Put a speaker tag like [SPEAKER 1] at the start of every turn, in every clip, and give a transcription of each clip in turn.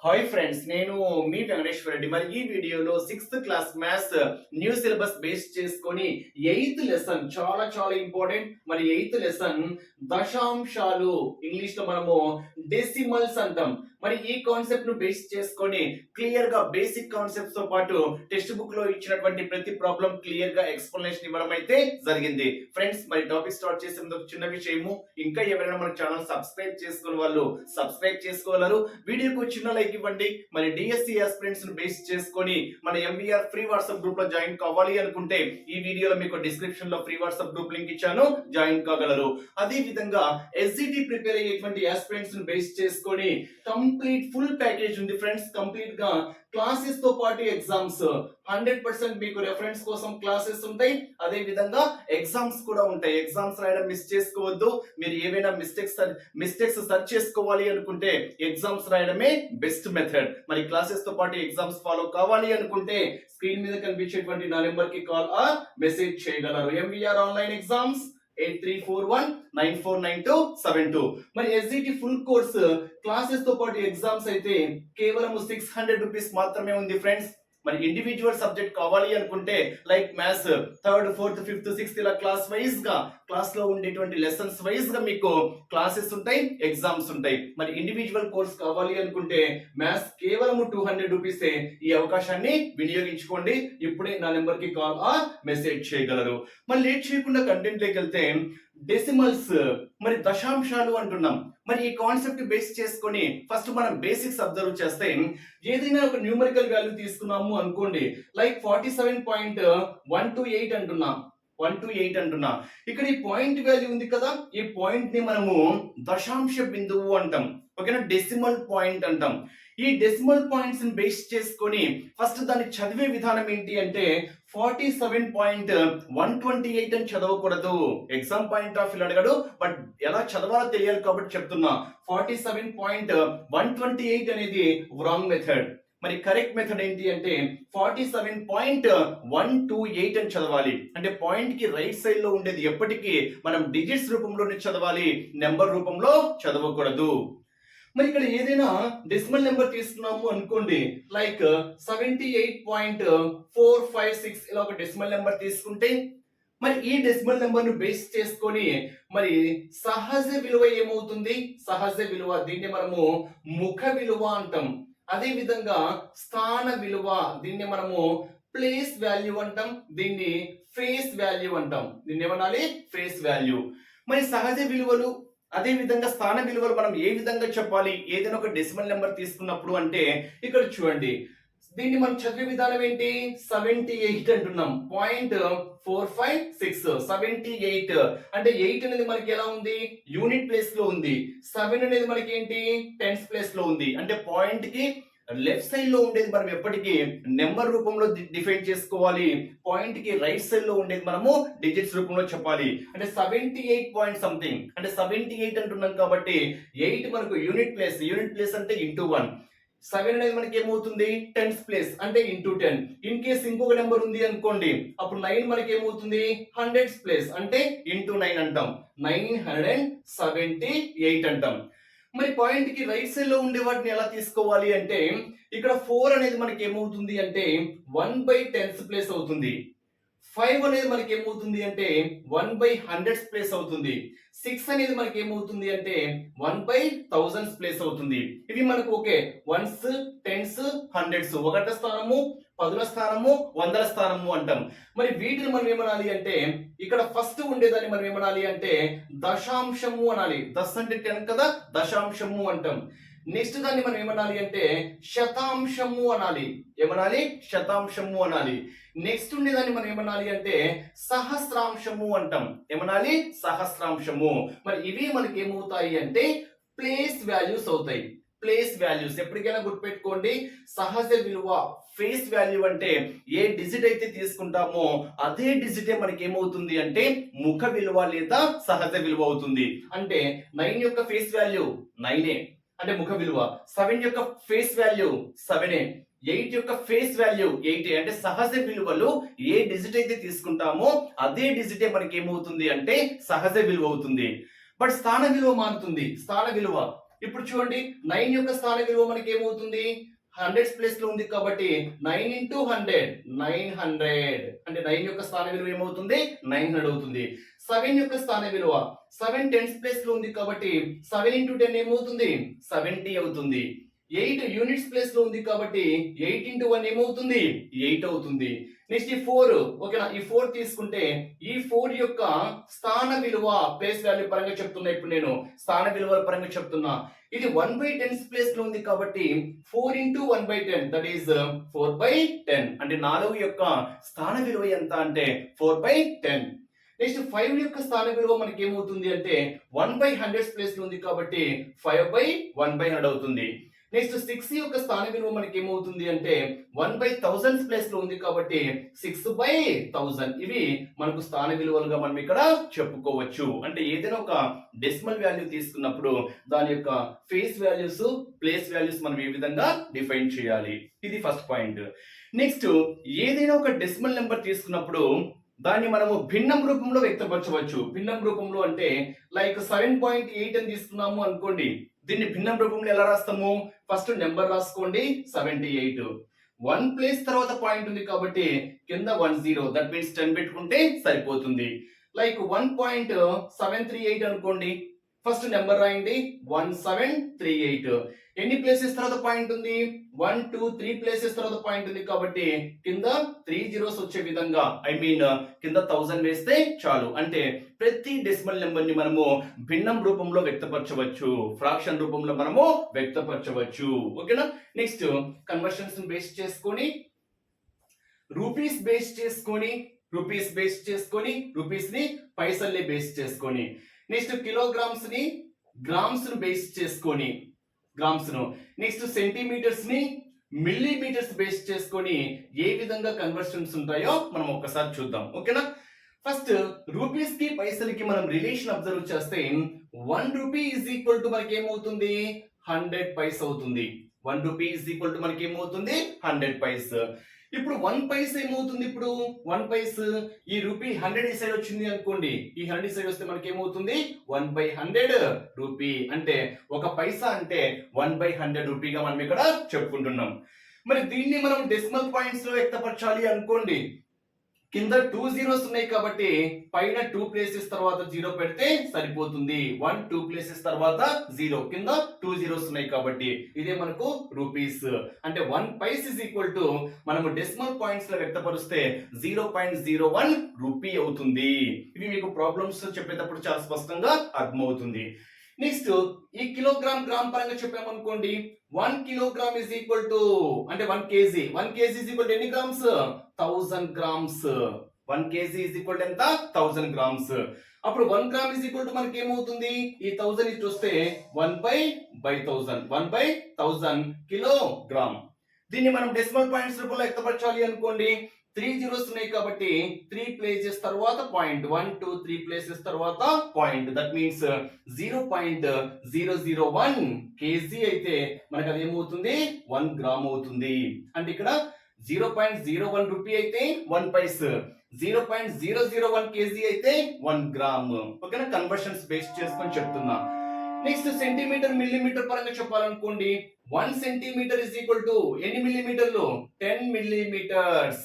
[SPEAKER 1] Hi friends, నేను మీ వెంకటేశ్వర రెడ్డి. మరి ఈ వీడియోలో 6th class maths new syllabus base చేసుకొని 8th లెసన్ చాలా చాలా ఇంపార్టెంట్. మరి 8th లెసన్ దశాంశాలు, ఇంగ్లీష్ లో మనము డెసిమల్స్ అంటాం. మరి ఈ కాన్సెప్ట్ ను బేస్ చేసుకొని క్లియర్ గా బేసిక్ కాన్సెప్ట్స్ తో పాటు టెక్స్ట్ బుక్ లో ఇచ్చినటువంటి ప్రతి ప్రాబ్లం క్లియర్ గా ఎక్స్ప్లెనేషన్ ఇవ్వడం అయితే జరిగింది. ఫ్రెండ్స్, మరి టాపిక్ స్టార్ట్ చేసే ముందు చిన్న విషయము, ఇంకా ఎవరైనా మన ఛానల్ సబ్స్క్రైబ్ చేసుకున్న వాళ్ళు సబ్స్క్రైబ్ చేసుకోగలరు. వీడియోకు చిన్న లైక్ ఇవ్వండి. మరి డిఎస్సి ఆస్పిరెంట్స్ ను బేస్ చేసుకొని మన ఎంబీఆర్ ఫ్రీ వాట్సాప్ గ్రూప్ లో జాయిన్ కావాలి అనుకుంటే ఈ వీడియోలో మీకు డిస్క్రిప్షన్ లో ఫ్రీ వాట్సాప్ గ్రూప్ లింక్ ఇచ్చాను, జాయిన్ కాగలరు. అదే విధంగా ఎస్జిటి ప్రిపేర్ అయ్యేటువంటి ఆస్పిరెంట్స్ ను బేస్ చేసుకొని కంప్లీట్ ఫుల్ ప్యాకేజ్ ఉంది ఫ్రెండ్స్. కంప్లీట్ గా క్లాసెస్ తో పాటు ఎగ్జామ్స్ 100% మీకు రెఫరెన్స్ కోసం క్లాసెస్ ఉంటాయి. అదే విధంగా ఎగ్జామ్స్ కూడా ఉంటాయి. ఎగ్జామ్స్ రాయడం మిస్ చేసుకోవద్దు. మీరు ఏవైనా మిస్టేక్స్ సర్చ్ చేసుకోవాలి అనుకుంటే ఎగ్జామ్స్ రాయడమే బెస్ట్ మెథడ్. మరి క్లాసెస్ తో పాటు ఎగ్జామ్స్ ఫాలో కావాలి అనుకుంటే స్క్రీన్ మీద కనిపించేటువంటి నా నెంబర్ కి కాల్ ఆర్ మెసేజ్ చేయగలరు. MVR online exams 8341949272. మరి ఎస్జిటి ఫుల్ కోర్స్ క్లాసెస్ తో పాటు ఎగ్జామ్స్ అయితే కేవలం 600 రూపీస్ మాత్రమే ఉంది ఫ్రెండ్స్. మరి ఇండివిజువల్ సబ్జెక్ట్ కావాలి అనుకుంటే like maths 3rd 4th 5th 6th ఇలా క్లాస్ వైజ్ గా క్లాస్ లో ఉండేటువంటి లెసన్స్ వైజ్ గా మీకు క్లాసెస్ ఉంటాయి, ఎగ్జామ్స్ ఉంటాయి. మరి ఇండివిజువల్ కోర్స్ కావాలి అనుకుంటే మ్యాథ్స్ కేవలం 200 రూపీసే. ఈ అవకాశాన్ని వినియోగించుకోండి. ఇప్పుడే నా నెంబర్ కి కాల్ ఆర్ మెసేజ్ చేయగలరు. మరి లేట్ చేయకుండా కంటెంట్ లోకి వెళ్తే డెసిమల్స్, మరి దశాంశాలు అంటున్నాం. మరి ఈ కాన్సెప్ట్ బేస్ చేసుకొని ఫస్ట్ మనం బేసిక్స్ అబ్జర్వ్ చేస్తే ఏదైనా ఒక న్యూమరికల్ వాల్యూ తీసుకున్నాము అనుకోండి, లైక్ 47.128 అంటున్నాం. 128 అంటున్నా. ఇక్కడ ఈ పాయింట్ వాల్యూ ఉంది కదా, ఈ పాయింట్ ని మనము దశాంశ బిందువు అంటాం. ఓకేనా, డెసిమల్ పాయింట్ అంటాం. ఈ డెసిమల్ పాయింట్స్ ని బేస్ చేసుకొని ఫస్ట్ దాన్ని చదివే విధానం ఏంటి అంటే 47.128 అని చదవకూడదు. ఎగ్జామ్ పాయింట్ ఆఫ్ వ్యూ అడగడు, బట్ ఎలా చదవాలో తెలియాలి కాబట్టి చెప్తున్నా. 47.128 అనేది రాంగ్ మెథడ్. మరి కరెక్ట్ మెథడ్ ఏంటి అంటే 47.128 అని చదవాలి. అంటే పాయింట్ కి రైట్ సైడ్ లో ఉండేది ఎప్పటికీ మనం డిజిట్స్ రూపంలోనే చదవాలి, నెంబర్ రూపంలో చదవకూడదు. మరి ఇక్కడ ఏదైనా డెసిమల్ నెంబర్ తీసుకున్నాము అనుకోండి, లైక్ 78.456 ఇలా ఒక డెసిమల్ నెంబర్ తీసుకుంటే మరి ఈ డెసిమల్ నెంబర్ ను బేస్ చేసుకొని మరి సహజ విలువ ఏమవుతుంది? సహజ విలువ, దీన్ని మనము ముఖ విలువ అంటాం. అదే విధంగా స్థాన విలువ, దీన్ని మనము ప్లేస్ వాల్యూ అంటాం. దీన్ని ఫేస్ వాల్యూ అంటాం. దీన్ని ఏమనాలి? Face value. మరి సహజ విలువలు అదే విధంగా స్థాన విలువలు మనం ఏ విధంగా చెప్పాలి ఏదైనా ఒక డెసిమల్ నెంబర్ తీసుకున్నప్పుడు అంటే ఇక్కడ చూడండి, దీన్ని మనం చదివే విధానం ఏంటి? 78 అంటున్నాం. 0.456 78 అంటే 8 అనేది మనకి ఎలా ఉంది? యూనిట్ ప్లేస్ లో ఉంది. 7 అనేది మనకి ఏంటి? టెన్స్ ప్లేస్ లో ఉంది. అంటే పాయింట్ కి లెఫ్ట్ సైడ్ లో ఉండేది మనం ఎప్పటికీ నెంబర్ రూపంలో డిఫైన్ చేసుకోవాలి. పాయింట్ కి రైట్ సైడ్ లో ఉండేది మనము డిజిట్స్ రూపంలో చెప్పాలి. అంటే 78 పాయింట్ సంథింగ్, అంటే 78 అంటున్నాం కాబట్టి 8 మనకు యూనిట్ ప్లేస్ అంటే ఇంటూ 1. 7 అనేది మనకి ఏమవుతుంది? టెన్స్ ప్లేస్ అంటే ఇంటూ 10. ఇన్ కేస్ ఇంకొక నెంబర్ ఉంది అనుకోండి, అప్పుడు 9 మనకి ఏమవుతుంది? హండ్రెడ్స్ ప్లేస్ అంటే ఇంటూ 9 అంటాం. 978 అంటాం. మరి పాయింట్ కి రైట్ సైడ్ లో ఉండే వాటిని ఎలా తీసుకోవాలి అంటే ఇక్కడ 4 అనేది మనకి ఏమవుతుంది అంటే 1/10th ప్లేస్ అవుతుంది. 5 అనేది మనకి ఏమవుతుంది అంటే 1/100th ప్లేస్ అవుతుంది. 6 అనేది మనకి ఏమవుతుంది అంటే 1/1000th ప్లేస్ అవుతుంది. ఇవి మనకు ఓకే, వన్స్, టెన్స్, హండ్రెడ్స్, ఒకట స్థానము, పదుల స్థానము, వందల స్థానము అంటాం. మరి వీటిని మనం ఏమనాలి అంటే ఇక్కడ ఫస్ట్ ఉండేదాన్ని మనం ఏమనాలి అంటే దశాంశము అనాలి. దశ అంటే 10 కదా, దశాంశము అంటాం. నెక్స్ట్ దాన్ని మనం ఏమనాలి అంటే శతాంశము అనాలి. ఏమనాలి? శతాంశము అనాలి. నెక్స్ట్ ఉండేదాన్ని మనం ఏమనాలి అంటే సహస్రాంశము అంటాం. ఏమనాలి? సహస్రాంశము. మరి ఇవి మనకి ఏమవుతాయి అంటే ప్లేస్ వాల్యూస్ అవుతాయి. ప్లేస్ వాల్యూస్ ఎప్పటికైనా గుర్తుపెట్టుకోండి. సహజ విలువ, ఫేస్ వాల్యూ అంటే ఏ డిజిట్ అయితే తీసుకుంటామో అదే డిజిటే మనకి ఏమవుతుంది అంటే ముఖ విలువ లేదా సహజ విలువ అవుతుంది. అంటే 9 యొక్క ఫేస్ వాల్యూ 9 అంటే ముఖ విలువ, 7 యొక్క ఫేస్ వాల్యూ 7, 8 యొక్క ఫేస్ వాల్యూ 8 అంటే సహజ విలువలు ఏ డిజిట్ అయితే తీసుకుంటామో అదే డిజిటే మనకి ఏమవుతుంది అంటే సహజ విలువ అవుతుంది. బట్ స్థాన విలువ మారుతుంది. స్థాన విలువ ఇప్పుడు చూడండి 9 యొక్క స్థాన విలువ మనకి ఏమవుతుంది, హండ్రెడ్స్ ప్లేస్ లో ఉంది కాబట్టి 9 ఇంటూ 100 900, అంటే 9 యొక్క స్థాన విలువ ఏమవుతుంది 900 అవుతుంది. 7 యొక్క స్థాన విలువ 7 టెన్స్ ప్లేస్ లో ఉంది కాబట్టి 7 ఇంటూ 10 ఏమవుతుంది 70 అవుతుంది. 8 యూనిట్స్ ప్లేస్ లో ఉంది కాబట్టి 8 ఇంటూ 1 ఏమవుతుంది 8 అవుతుంది. నెక్స్ట్ ఈ 4, ఓకేనా, ఈ 4 తీసుకుంటే ఈ 4 యొక్క స్థాన విలువ ప్లేస్ వాల్యూ పరంగా చెప్తున్నా, ఇప్పుడు నేను స్థాన విలువ పరంగా చెప్తున్నా. ఇది 1/10 ప్లేస్ లో ఉంది కాబట్టి 4 ఇంటూ 1/10 దట్ ఈస్ 4/10, అంటే 4 యొక్క స్థాన విలువ ఎంత అంటే 4/10. నెక్స్ట్ 5 యొక్క స్థాన విలువ మనకి ఏమవుతుంది అంటే 1/100 ప్లేస్ లో ఉంది కాబట్టి 5/1/100 అవుతుంది. నెక్స్ట్ 6 యొక్క స్థాన విలువ మనకి ఏమవుతుంది అంటే 1/1000 ప్లేస్ లో ఉంది కాబట్టి 6/1000. ఇవి మనకు స్థాన విలువలుగా మనం ఇక్కడ చెప్పుకోవచ్చు. అంటే ఏదైనా ఒక డెసిమల్ వాల్యూ తీసుకున్నప్పుడు దాని యొక్క ఫేస్ వాల్యూస్, ప్లేస్ వాల్యూస్ మనం ఏ విధంగా డిఫైన్ చేయాలి, ఇది ఫస్ట్ పాయింట్. నెక్స్ట్ ఏదైనా ఒక డెసిమల్ నెంబర్ తీసుకున్నప్పుడు దాన్ని మనము భిన్నం రూపంలో వ్యక్తపరచవచ్చు. భిన్నం రూపంలో అంటే లైక్ 7.8 అని తీసుకున్నాము అనుకోండి, దీన్ని భిన్నం రూపంలో ఎలా రాస్తాము, ఫస్ట్ నెంబర్ రాసుకోండి 78, 1 ప్లేస్ తర్వాత పాయింట్ ఉంది కాబట్టి కింద 10, దట్ మీన్స్ 10 పెట్టుకుంటే సరిపోతుంది. లైక్ 1.738 అనుకోండి, ఫస్ట్ నెంబర్ రాయండి 1738. ఎన్ని ప్లేసెస్ తర్వాత పాయింట్ ఉంది, 1 2 3 ప్లేసెస్ తర్వాత పాయింట్ ఉంది కాబట్టి కింద 3 zeros వచ్చే విధంగా, ఐ మీన్ కింద 1000 వేస్తే చాలు. అంటే ప్రతి డెసిమల్ నెంబర్ ని మనము భిన్నం రూపంలో వ్యక్తపరచవచ్చు, ఫ్రాక్షన్ రూపంలో మనము వ్యక్తపరచవచ్చు. ఓకేనా. నెక్స్ట్ కన్వర్షన్స్ బేస్ చేసుకొని రూపీస్ బేస్ చేసుకొని రూపీస్ ని పైసల్ని బేస్ చేసుకొని, నెక్స్ట్ కిలోగ్రామ్స్ ని గ్రామ్స్ ను బేస్ చేసుకొని గ్రామ్స్ ను, నెక్స్ట్ సెంటీమీటర్స్ ని మిల్లీమీటర్స్ బేస్ చేసుకొని ఏ విధంగా కన్వర్షన్స్ ఉంటాయో మనం ఒక్కసారి చూద్దాం. ఓకేనా. ఫస్ట్ రూపీస్ కి పైసలకి మనం రిలేషన్ అబ్జర్వ్ చేస్తే 1 రూపీ ఈజ్ ఈక్వల్ టు మనకి ఏమవుతుంది 100 పైస్ అవుతుంది. 1 రూపీ ఈజ్ ఈక్వల్ టు మనకి ఏమవుతుంది 100 పైస్. ఇప్పుడు 1 పైస్ ఏమవుతుంది, ఇప్పుడు 1 పైస్ ఈ రూపీ 100 సైడ్ వచ్చింది అనుకోండి, ఈ 100 సైడ్ వస్తే మనకి ఏమవుతుంది 1/100 రూపీ, అంటే ఒక పైసా అంటే 1/100 రూపీగా మనం ఇక్కడ చెప్పుకుంటున్నాం. మరి దీన్ని మనం డెసిమల్ పాయింట్స్ లో వ్యక్తపరచాలి అనుకోండి, కింద 2 zeros ఉన్నాయి కాబట్టి పైన 2 ప్లేసెస్ తర్వాత 0 పెడితే సరిపోతుంది. 1 2 ప్లేసెస్ తర్వాత 0, కింద 2 zeros ఉన్నాయి కాబట్టి ఇదే మనకు రూపీస్. అంటే 1 పైస్ ఇస్ ఈక్వల్ టు మనము డెసిమల్ పాయింట్స్ లో వ్యక్తపరిస్తే 0.01 రూపీ అవుతుంది. ఇవి మీకు ప్రాబ్లమ్స్ చెప్పేటప్పుడు చాలా స్పష్టంగా అర్థమవుతుంది. నెక్స్ట్ ఈ కిలోగ్రామ్ గ్రామ్ పరంగా చెప్పామనుకోండి, 1 kilogram is equal to అంటే 1 kg. 1 kg is equal to ఎన్ని grams 1000 grams. 1 kg is equal to ఎంత 1000 గ్రామ్స్. అప్పుడు 1 గ్రామ్ is equal to మనకి ఏమవుతుంది, ఈ 1000 ఇటు వస్తే 1/1000 కిలోగ్రామ్. దీన్ని మనం డెసిమల్ పాయింట్స్ రూపంలో వ్యక్తపరచాలి అనుకోండి, 3 zeros ఉన్నాయి కాబట్టి 3 ప్లేసెస్ తర్వాత పాయింట్, 1 2 3 ప్లేసెస్ తర్వాత పాయింట్, దట్ మీన్స్ 0.001 kg అయితే మనకు అది ఏమవుతుంది 1 గ్రామ్ అవుతుంది. అంటే ఇక్కడ 0.01 రూపీ అయితే 1 పైస్, 0.001 kg అయితే 1 గ్రామ్. ఓకేనా. కన్వర్షన్స్ బేస్ చేసుకొని చెప్తున్నా. నెక్స్ట్ సెంటీమీటర్ మిల్లీమీటర్ పరంగా చెప్పాలనుకోండి, 1 సెంటీమీటర్ ఇస్ ఈక్వల్ టు ఎన్ని మిల్లీమీటర్లు 10 millimetres.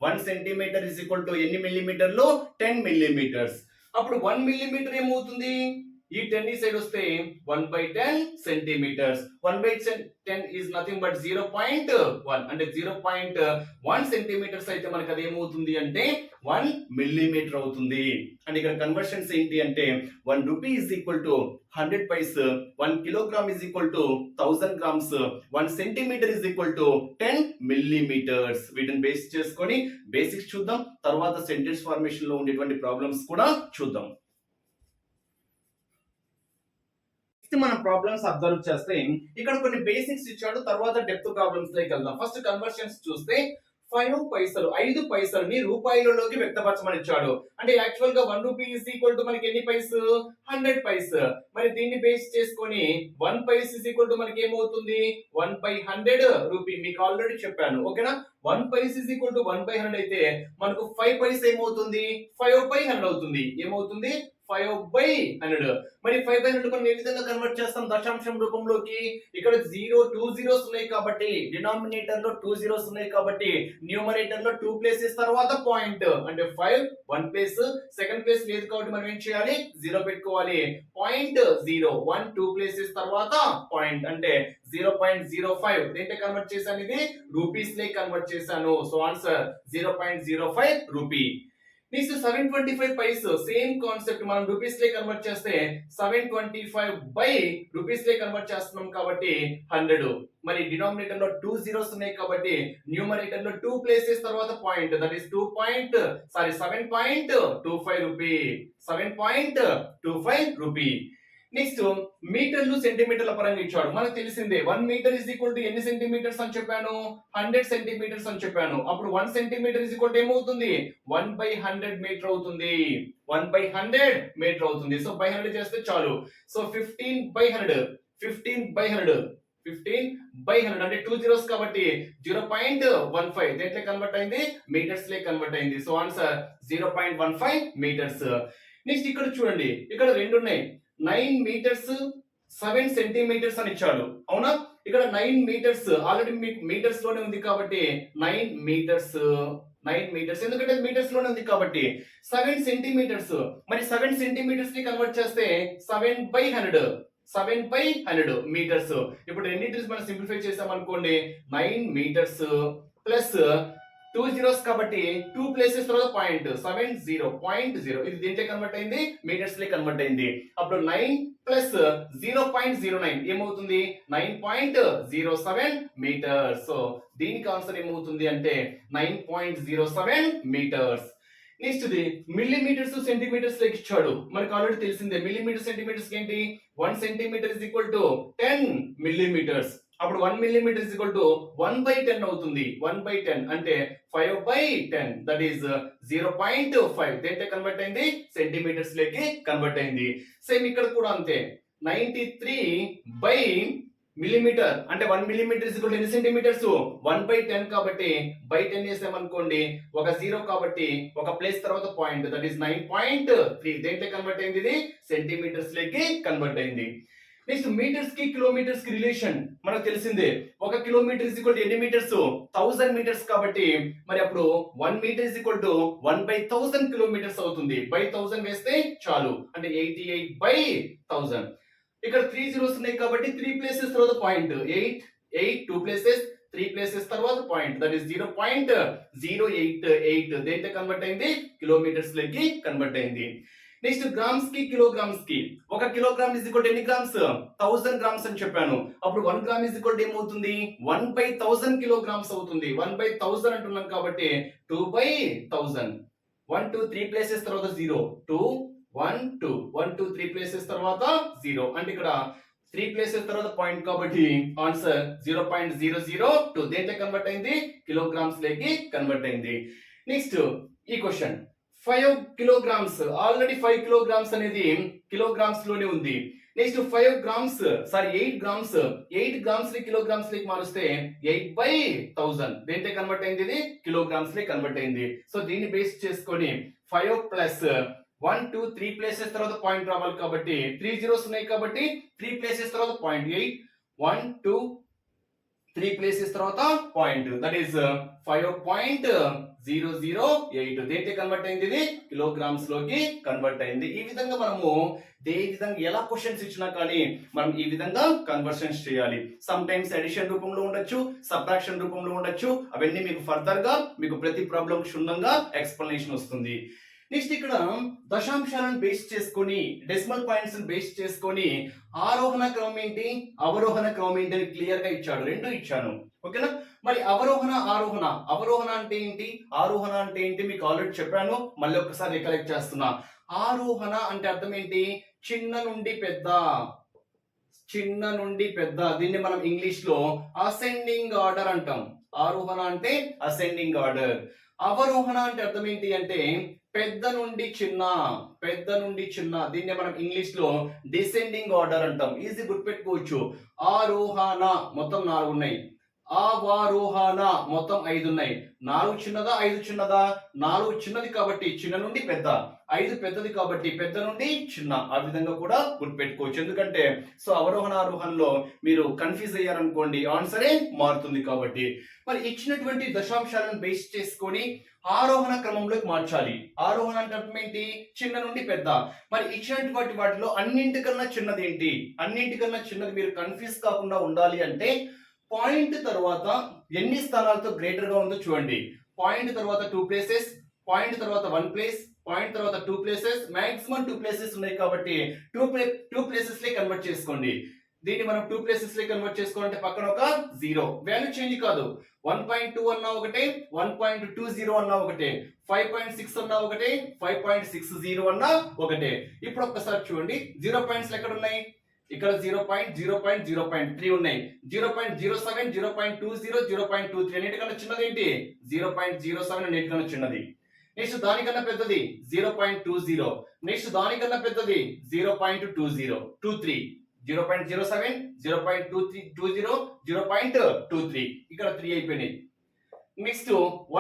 [SPEAKER 1] 1 centimetre is equal to ఎన్ని మిల్లీమీటర్లు 10 మిల్లీమీటర్స్. అప్పుడు 1 మిల్లీమీటర్ ఏమవుతుంది, ఈ 10 సైడ్ వస్తే 1/10 సెంటీమీటర్స్. 1/10 ఈజ్ నథింగ్ బట్ 0.1, అంటే 0.1 సెంటీమీటర్స్ అయితే మనకి అది ఏమవుతుంది అంటే 1 మిల్లీమీటర్ అవుతుంది. అంటే ఇక్కడ కన్వర్షన్స్ ఏంటి అంటే 1 rupee is equal to 100 paise, 1 kilogram is equal to 1000 grams, 1 centimetre is equal to 10 millimetres. వీటిని బేస్ చేసుకొని బేసిక్స్ చూద్దాం, తర్వాత సెంటెన్స్ ఫార్మేషన్ లో ఉండేటువంటి ప్రాబ్లమ్స్ కూడా చూద్దాం. మనం ప్రాబ్లమ్స్ అబ్జర్వ్ చేస్తే ఇక్కడ కొన్ని బేసిక్స్ ఇచ్చాడు, తర్వాత డెప్త్ ప్రాబ్లమ్స్ లోకి వెళ్దాం. ఫస్ట్ కన్వర్షన్స్ చూస్తే 5 పైసలు 5 పైసలని రూపాయలలోకి వ్యక్తపరచమని ఇచ్చాడు. అంటే యాక్చువల్ గా 1 రూపీ ఈజ్ ఈక్వల్ టు మనకి ఎన్ని పైస్ 100 పైస్. మరి దీన్ని బేస్ చేసుకొని 1 పైస్ ఈజ్ ఈక్వల్ టు మనకి ఏమవుతుంది 1/100 రూపీ. మీకు ఆల్రెడీ చెప్పాను. ఓకేనా. 1 పైస్ ఈజ్ ఈక్వల్ టు 1/100 అయితే మనకు 5 పైస్ ఏమవుతుంది 5/100 అవుతుంది. ఏమవుతుంది 5/100. మరి 5/100 మనం ఏ విధంగా కన్వర్ట్ చేస్తాం దశాంశం రూపంలోకి? ఇక్కడ 2 zeros ఉన్నాయి కాబట్టి డినామినేటర్ లో 2 zeros ఉన్నాయి కాబట్టి న్యూమరేటర్ లో 2 ప్లేసెస్ తర్వాత పాయింట్ అంటే 5 1 ప్లేస్, సెకండ్ ప్లేస్ లేదు కాబట్టి మనం ఏం చేయాలి? 0 పెట్టుకోవాలి. 0.0 1 2 ప్లేసెస్ తర్వాత పాయింట్ అంటే 0.05. దేంట్లో కన్వర్ట్ చేశాను? ఇది రూపీస్ లే కన్వర్ట్ చేశాను. So answer 0.05 rupee. Next 725 paise, same concept మనం రూపీస్ లే కన్వర్ట్ చేస్తే 725 బై రూపీస్ లే కన్వర్ట్ చేస్తున్నాం కాబట్టి 100. మరి డినామినేటర్ లో 2 zeros ఉన్నాయి కాబట్టి న్యూమరేటర్ లో 2 ప్లేసెస్ తర్వాత point that is 7.25 rupee. 7.25 rupee. Next మీటర్లు సెంటీమీటర్ల పరంగా ఇచ్చాడు. మనకు తెలిసిందే 1 మీటర్ ఇస్ ఈక్వల్ టు ఎన్ని సెంటీమీటర్స్ అని చెప్పాను? 100 సెంటీమీటర్స్ అని చెప్పాను. అప్పుడు 1 సెంటీమీటర్ ఇస్ ఈక్వల్ టు ఏమవుతుంది? 1/100 మీటర్ అవుతుంది. 1/100 మీటర్ అవుతుంది. సో బై 100 చేస్తే చాలు. సో 15/100 అంటే 2 zeros కాబట్టి 0.15. దేంట్లో కన్వర్ట్ అయింది? మీటర్స్ లే కన్వర్ట్ అయింది. So answer 0.15 metres. నెక్స్ట్ ఇక్కడ చూడండి, ఇక్కడ రెండు ఉన్నాయి. 9 మీటర్స్ 7 సెంటీమీటర్స్ అని ఇచ్చాడు. అవునా? ఇక్కడ 9 మీటర్స్ ఆల్రెడీ మీకు మీటర్స్ లోనే ఉంది కాబట్టి 9 మీటర్స్ ఎందుకంటే మీటర్స్ లోనే ఉంది కాబట్టి 7 సెంటీమీటర్స్. మరి 7 సెంటీమీటర్స్ ని కన్వర్ట్ చేస్తే 7/100 మీటర్స్. ఇప్పుడు రెండింటిని మనం సింప్లిఫై చేసాం అనుకోండి, 9 మీటర్స్ ప్లస్ 2 zeros కాబట్టి 2 ప్లేసెస్ తర్వాత పాయింట్ 70.0. ఇది దీంట్లో కన్వర్ట్ అయింది, మీటర్స్ లే కన్వర్ట్ అయింది. అప్పుడు 9 ప్లస్ 0.09 ఏమవుతుంది? 9.07 మీటర్స్. సో దీనికి ఆన్సర్ ఏమవుతుంది అంటే 9.07 మీటర్స్. నెక్స్ట్ ఇది మిల్లీమీటర్స్ సెంటీమీటర్స్ లెక్క ఇచ్చాడు. మనకు ఆల్రెడీ తెలిసిందే మిల్లీమీటర్ సెంటీమీటర్స్ ఏంటి? 1 centimetre is equal to 10 millimetres. అప్పుడు 1 మిల్లీమీటర్ ఇస్ ఈక్వల్ టు 1/10 అవుతుంది. 1/10 అంటే 5/10 దట్ ఈస్ 0.5. దేంట్లో కన్వర్ట్ అయింది? సెంటీమీటర్స్ లెక్కి కన్వర్ట్ అయింది. సేమ్ ఇక్కడ కూడా అంతే. 93 బై మిల్లీమీటర్ అంటే 1 మిల్లీమీటర్ ఇస్ ఈక్వల్ టు ఎన్ని సెంటీమీటర్స్? 1/10 కాబట్టి బై 10 చేసామనుకోండి, ఒక 0 కాబట్టి ఒక ప్లేస్ తర్వాత పాయింట్ దట్ ఈస్ 9.3. దేంట్లో కన్వర్ట్ అయింది? ఇది సెంటీమీటర్స్ లెక్కి కన్వర్ట్ అయింది. నెక్స్ట్ మీటర్స్ కి కిలోమీటర్స్ కి రిలేషన్ మనకు తెలిసిందే. 1 కిలోమీటర్ ఇస్ ఈక్వల్ టు ఎన్ని మీటర్స్? 1000 మీటర్స్ కాబట్టి మరి అప్పుడు 1 metre is equal to 1/1000 kilometres అవుతుంది. బై 1000 వేస్తే చాలు అంటే 88/1000. ఇక్కడ 3 zeros ఉన్నాయి కాబట్టి 3 ప్లేసెస్ తర్వాత పాయింట్ 8 2 ప్లేసెస్ 3 ప్లేసెస్ తర్వాత పాయింట్ దట్ ఈస్ 0.088. దేంట్లో కన్వర్ట్ అయింది? కిలోమీటర్స్ లెక్కి కన్వర్ట్ అయింది. నెక్స్ట్ గ్రామ్స్ కి కిలోగ్రామ్స్ కి 1 కిలోగ్రామ్ ఇస్ ఈక్వల్ టు ఎన్ని గ్రామ్స్? 1000 గ్రామ్స్ అని చెప్పాను. అప్పుడు 1 గ్రామ్ ఇస్ ఈక్వల్ టు ఏమవుతుంది? 1/1000 కిలోగ్రామ్స్ అవుతుంది. 1/1000 అంటున్నాం కాబట్టి 2/1000. 1 2 3 ప్లేసెస్ తర్వాత 0 2 1 2 1 2 3 ప్లేసెస్ తర్వాత 0 అంటే ఇక్కడ 3 ప్లేసెస్ తర్వాత పాయింట్ కాబట్టి ఆన్సర్ 0.002. దేంట్లో కన్వర్ట్ అయింది? కిలోగ్రామ్స్ లేకి కన్వర్ట్ అయింది. నెక్స్ట్ ఈ క్వశ్చన్ 5 కిలోగ్రామ్స్ ఆల్రెడీ 5 కిలోగ్రామ్స్ అనేది కిలోగ్రామ్స్ లోనే ఉంది. నెక్స్ట్ 8 గ్రామ్స్ ని కిలోగ్రామ్స్ లకి మారుస్తే 8/1000. దేంట్లో కన్వర్ట్ అయింది? ఇది కిలోగ్రామ్స్ లకి కన్వర్ట్ అయింది. సో దీన్ని బేస్ చేసుకొని 5 ప్లస్ 1 2 3 ప్లేసెస్ తర్వాత పాయింట్ రావాలి కాబట్టి 3 zeros ఉన్నాయి కాబట్టి 3 ప్లేసెస్ తర్వాత పాయింట్ 8 1 2 3 ప్లేసెస్ తర్వాత పాయింట్ దట్ ఈస్ 5.008. దేంట్లో కన్వర్ట్ అయింది? ఇది కిలోగ్రామ్స్ లోకి కన్వర్ట్ అయింది. ఈ విధంగా మనము ఎలా క్వశ్చన్స్ ఇచ్చినా కానీ మనం ఈ విధంగా కన్వర్షన్స్ చేయాలి. సమ్ టైమ్స్ అడిషన్ రూపంలో ఉండొచ్చు, సబ్ట్రాక్షన్ రూపంలో ఉండొచ్చు. అవన్నీ మీకు ఫర్దర్ గా మీకు ప్రతి ప్రాబ్లం క్షుణ్ణంగా ఎక్స్ప్లెనేషన్ వస్తుంది. నెక్స్ట్ ఇక్కడ దశాంశాలను బేస్ చేసుకొని డెసిమల్ పాయింట్స్ బేస్ చేసుకొని ఆరోహణ క్రమం ఏంటి, అవరోహణ క్రమం ఏంటి అని క్లియర్ గా ఇచ్చాడు. రెండు ఇచ్చాను. ఓకేనా? మరి అవరోహణ అంటే ఏంటి, ఆరోహణ అంటే ఏంటి మీకు ఆల్రెడీ చెప్పాను. మళ్ళీ ఒకసారి రికలెక్ట్ చేస్తున్నా. ఆరోహణ అంటే అర్థం ఏంటి? చిన్న నుండి పెద్ద. దీన్ని మనం ఇంగ్లీష్ లో అసెండింగ్ ఆర్డర్ అంటాం. ఆరోహణ అంటే అసెండింగ్ ఆర్డర్. అవరోహణ అంటే అర్థం ఏంటి అంటే పెద్ద నుండి చిన్న. దీన్ని మనం ఇంగ్లీష్ లో డిసెండింగ్ ఆర్డర్ అంటాం. ఈజీ గుర్తుపెట్టుకోవచ్చు. ఆరోహణ మొత్తం 4 ఉన్నాయి, అవరోహణ మొత్తం 5 ఉన్నాయి. 4 చిన్నదా 5 చిన్నదా? 4 చిన్నది కాబట్టి చిన్న నుండి పెద్ద. 5 పెద్దది కాబట్టి పెద్ద నుండి చిన్న ఆ విధంగా కూడా గుర్తుపెట్టుకోవచ్చు. ఎందుకంటే సో అవరోహణ ఆరోహణలో మీరు కన్ఫ్యూజ్ అయ్యారనుకోండి ఆన్సరే మారుతుంది కాబట్టి. మరి ఇచ్చినటువంటి దశాంశాలను బేస్ చేసుకొని ఆరోహణ క్రమంలోకి మార్చాలి. ఆరోహణ అంటే అర్థం ఏంటి? చిన్న నుండి పెద్ద. మరి ఇచ్చినటువంటి వాటిలో అన్నింటికన్నా చిన్నది ఏంటి? అన్నింటికన్నా చిన్నది మీరు కన్ఫ్యూజ్ కాకుండా ఉండాలి అంటే పాయింట్ తర్వాత ఎన్ని స్థానాలతో గ్రేటర్ గా ఉందో చూడండి. పాయింట్ తర్వాత 2 ప్లేసెస్, పాయింట్ తర్వాత 1 ప్లేస్, పాయింట్ తర్వాత 2 ప్లేసెస్, మాక్సిమం 2 ప్లేసెస్ ఉన్నాయి కాబట్టి 2 ప్లేసెస్ లే కన్వర్ట్ చేసుకోండి. దీన్ని మనం 2 ప్లేసెస్ లే కన్వర్ట్ చేసుకోవాలంటే పక్కన ఒక 0 వాల్యూ చేంజ్ కాదు. 1.2 అన్నా ఒకటే, 1.20 అన్నా ఒకటే, 5.6 అన్నా ఒకటే, 5.60 అన్నా ఒకటే. ఇప్పుడు ఒక్కసారి చూడండి 0 పాయింట్స్ ఎక్కడ ఉన్నాయి? ఇక్కడ 0.0.0.3 ఉన్నాయి. 0.07, 0.20, 0.23 అన్నిటికన్నా చిన్నది ఏంటి? 0.07 అన్నిటికన్నా చిన్నది. నెక్స్ట్ దానికన్నా పెద్దది 0.20. నెక్స్ట్ దానికన్నా పెద్దది 0.20, 23, 0.07, 0.20, 0.23. ఇక్కడ 3 అయిపోయినాయి. నెక్స్ట్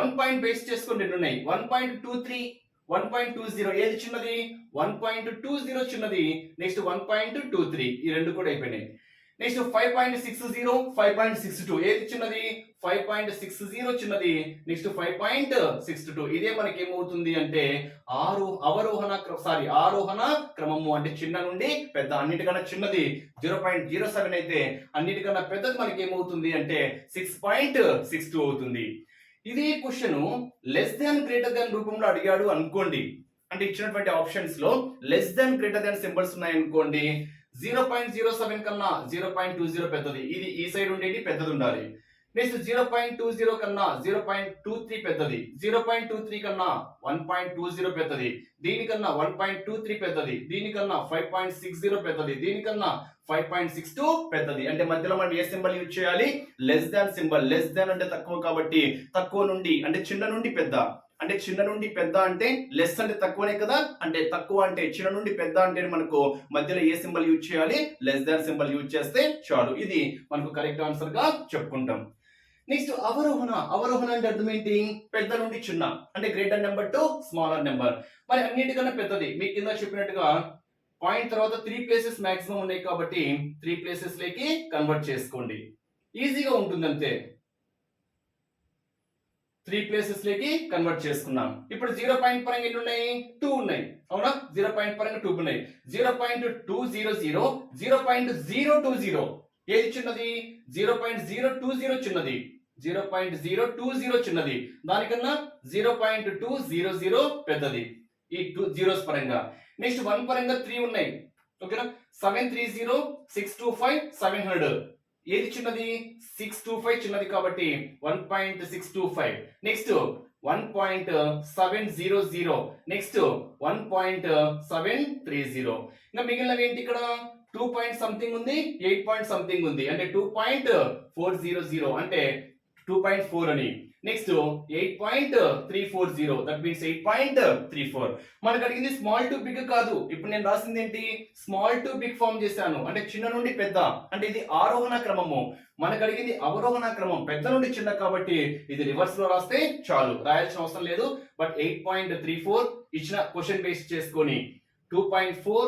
[SPEAKER 1] 1 పాయింట్ బేస్ చేసుకొని రెండు ఉన్నాయి. 1.23, 1.20 ఏది చిన్నది? 1.20 చిన్నది. నెక్స్ట్ 1.23 ఈ రెండు కూడా అయిపోయినాయి. నెక్స్ట్ 5.60, 5.62 ఏది చిన్నది? 5.60 చిన్నది. నెక్స్ట్ 5.62 ఇదే మనకి ఏమవుతుంది అంటే ఆరోహణ క్రమము అంటే చిన్న నుండి పెద్ద. అన్నిటికన్నా చిన్నది 0.07 అయితే అన్నిటికన్నా పెద్దది మనకి ఏమవుతుంది అంటే 6.62 అవుతుంది. ఇదే question less than greater than రూపంలో అడిగాడు అనుకోండి. అంటే ఇచ్చినటువంటి ఆప్షన్స్ లో less than greater than symbols ఉన్నాయనుకోండి. 0.07 కన్నా 0.20 పెద్దది. ఇది ఈ సైడ్ ఉండేది పెద్దది ఉండాలి. నెక్స్ట్ 0.20 కన్నా 0.23 పెద్దది. 0.23 కన్నా 1.20 పెద్దది. దీనికన్నా 1.23 పెద్దది. దీనికన్నా 5.60 పెద్దది. దీనికన్నా 5.62 పెద్దది. అంటే మధ్యలో మనం ఏ సింబల్ యూజ్ చేయాలి? Less than symbol. Less than అంటే తక్కువ కాబట్టి తక్కువ నుండి అంటే చిన్న నుండి పెద్ద. అంటే చిన్న నుండి పెద్ద అంటే లెస్ అంటే తక్కువనే కదా. అంటే తక్కువ అంటే చిన్న నుండి పెద్ద అంటే మనకు మధ్యలో ఏ సింబల్ యూజ్ చేయాలి? లెస్ దాన్ సింబల్ యూజ్ చేస్తే చాలు. ఇది మనకు కరెక్ట్ ఆన్సర్ గా చెప్పుకుంటాం. నెక్స్ట్ అవరోహణ అంటే అర్థం ఏంటి? పెద్ద నుండి చిన్న అంటే greater number to smaller number. మరి అన్నిటికన్నా పెద్దది మీకు కింద చెప్పినట్టుగా పాయింట్ తర్వాత 3 ప్లేసెస్ మాక్సిమం ఉన్నాయి కాబట్టి 3 ప్లేసెస్ లేకి కన్వర్ట్ చేసుకోండి. ఈజీగా ఉంటుంది అంతే. 3 ప్లేసెస్ లేకి కన్వర్ట్ చేసుకున్నాం. ఇప్పుడు 0 పాయింట్ పరంగా ఎన్ని ఉన్నాయి? 2 ఉన్నాయి. అవునా? 0 పాయింట్ పరంగా 2 ఉన్నాయి. 0.200, 0.020 ఏది చిన్నది? 0.020 చిన్నది. 0.020 చిన్నది. దానికన్నా 0.200 పెద్దది. ఈ 2 జీరోస్ పరంగా. నెక్స్ట్ 1 పరంగా 3 ఉన్నాయి. ఓకేనా? 730, 625, 700 ఏది చిన్నది? 625 చిన్నది కాబట్టి 1.625. నెక్స్ట్ 1.700. నెక్స్ట్ 1.730. ఇంకా మిగిలినవి ఏంటి? ఇక్కడ 2 పాయింట్ సంథింగ్ ఉంది, 8 పాయింట్ సంథింగ్ ఉంది. అంటే 2.400 అంటే 2.4 అని. Next 8.340 that means 8.34. మనకు అడిగింది స్మాల్ టు బిగ్ కాదు. ఇప్పుడు నేను రాసింది ఏంటి? స్మాల్ టు బిగ్ ఫామ్ చేశాను. అంటే చిన్న నుండి పెద్ద. అంటే ఇది ఆరోహణ క్రమము. మనకు అడిగింది అవరోహణ క్రమం. పెద్ద నుండి చిన్న కాబట్టి ఇది రివర్స్ లో రాస్తే చాలు, రాయాల్సిన అవసరం లేదు. బట్ 8.34 ఇచ్చిన క్వశ్చన్ బేస్ చేసుకొని 2.4,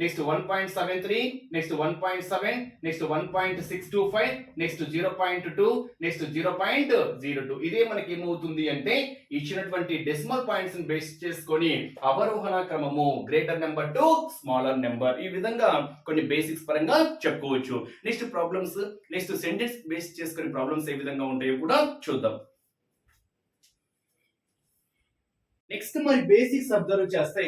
[SPEAKER 1] next 1.73, next 1.7, next 1.625, next 0.2, next 0.02. ఇదే మనకి ఏమవుతుంది అంటే ఇచ్చినటువంటి డెసిమల్ పాయింట్స్ ని బేస్ చేసుకొని అవరోహణ క్రమము greater number to smaller number. ఈ విధంగా కొన్ని బేసిక్స్ పరంగా చెప్పుకోవచ్చు. Next problems, next sentence base చేసుకొని ప్రాబ్లమ్స్ ఏ విధంగా ఉంటాయో కూడా చూద్దాం. నెక్స్ట్ మరి బేసిక్స్ అబ్జర్వ్ చేస్తే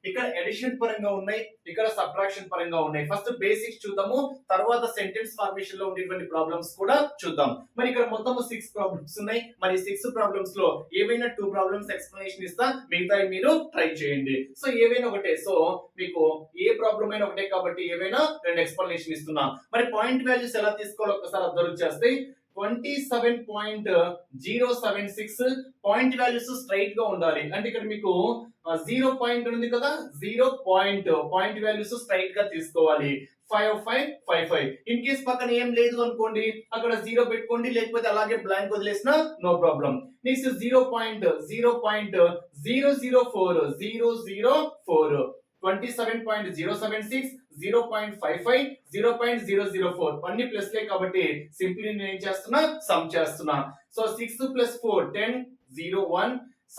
[SPEAKER 1] ఇక్కడ ఎడిషన్ పరంగా ఉన్నాయి, ఇక్కడ సబ్ట్రాక్షన్ పరంగా ఉన్నాయి. ఫస్ట్ బేసిక్స్ చూద్దాము, తర్వాత సెంటెన్స్ ఫార్మేషన్ లో ఉండేటువంటి ప్రాబ్లమ్స్ కూడా చూద్దాం. మరి ఇక్కడ మొత్తం 6 ప్రాబ్లమ్స్ ఉన్నాయి. మరి 6 ప్రాబ్లమ్స్ లో ఏవైనా 2 ప్రాబ్లమ్స్ ఎక్స్ప్లెనేషన్ ఇస్తా, మిగతా మీరు ట్రై చేయండి. సో ఏవైనా ఒకటే, సో మీకు ఏ ప్రాబ్లం అయినా ఒకటే కాబట్టి ఏవైనా 2 ఎక్స్ప్లెనేషన్ ఇస్తున్నా. మరి పాయింట్ వాల్యూస్ ఎలా తీసుకోవాలో ఒకసారి అబ్జర్వ్ చేస్తే 27.076 పాయింట్ వాల్యూస్ స్ట్రైట్ గా ఉండాలి. అంటే ఇక్కడ మీకు 0 పాయింట్ ఉంది కదా, 0 పాయింట్ వాల్యూస్ స్ట్రైట్ గా తీసుకోవాలి. 5555. ఇన్ కేస్ పక్కన ఏం లేదు అనుకోండి, అక్కడ 0 పెట్టుకోండి, లేకపోతే అలాగే బ్లాంక్ వదిలేసినా నో ప్రాబ్లం. నెక్స్ట్ 0.0004004 27.076 0.55 0.004 అన్ని ప్లస్లే కాబట్టి సింప్లీ నేను ఏం చేస్తున్నా సమ్ చేస్తున్నా. సో 6 + 4 10 0 1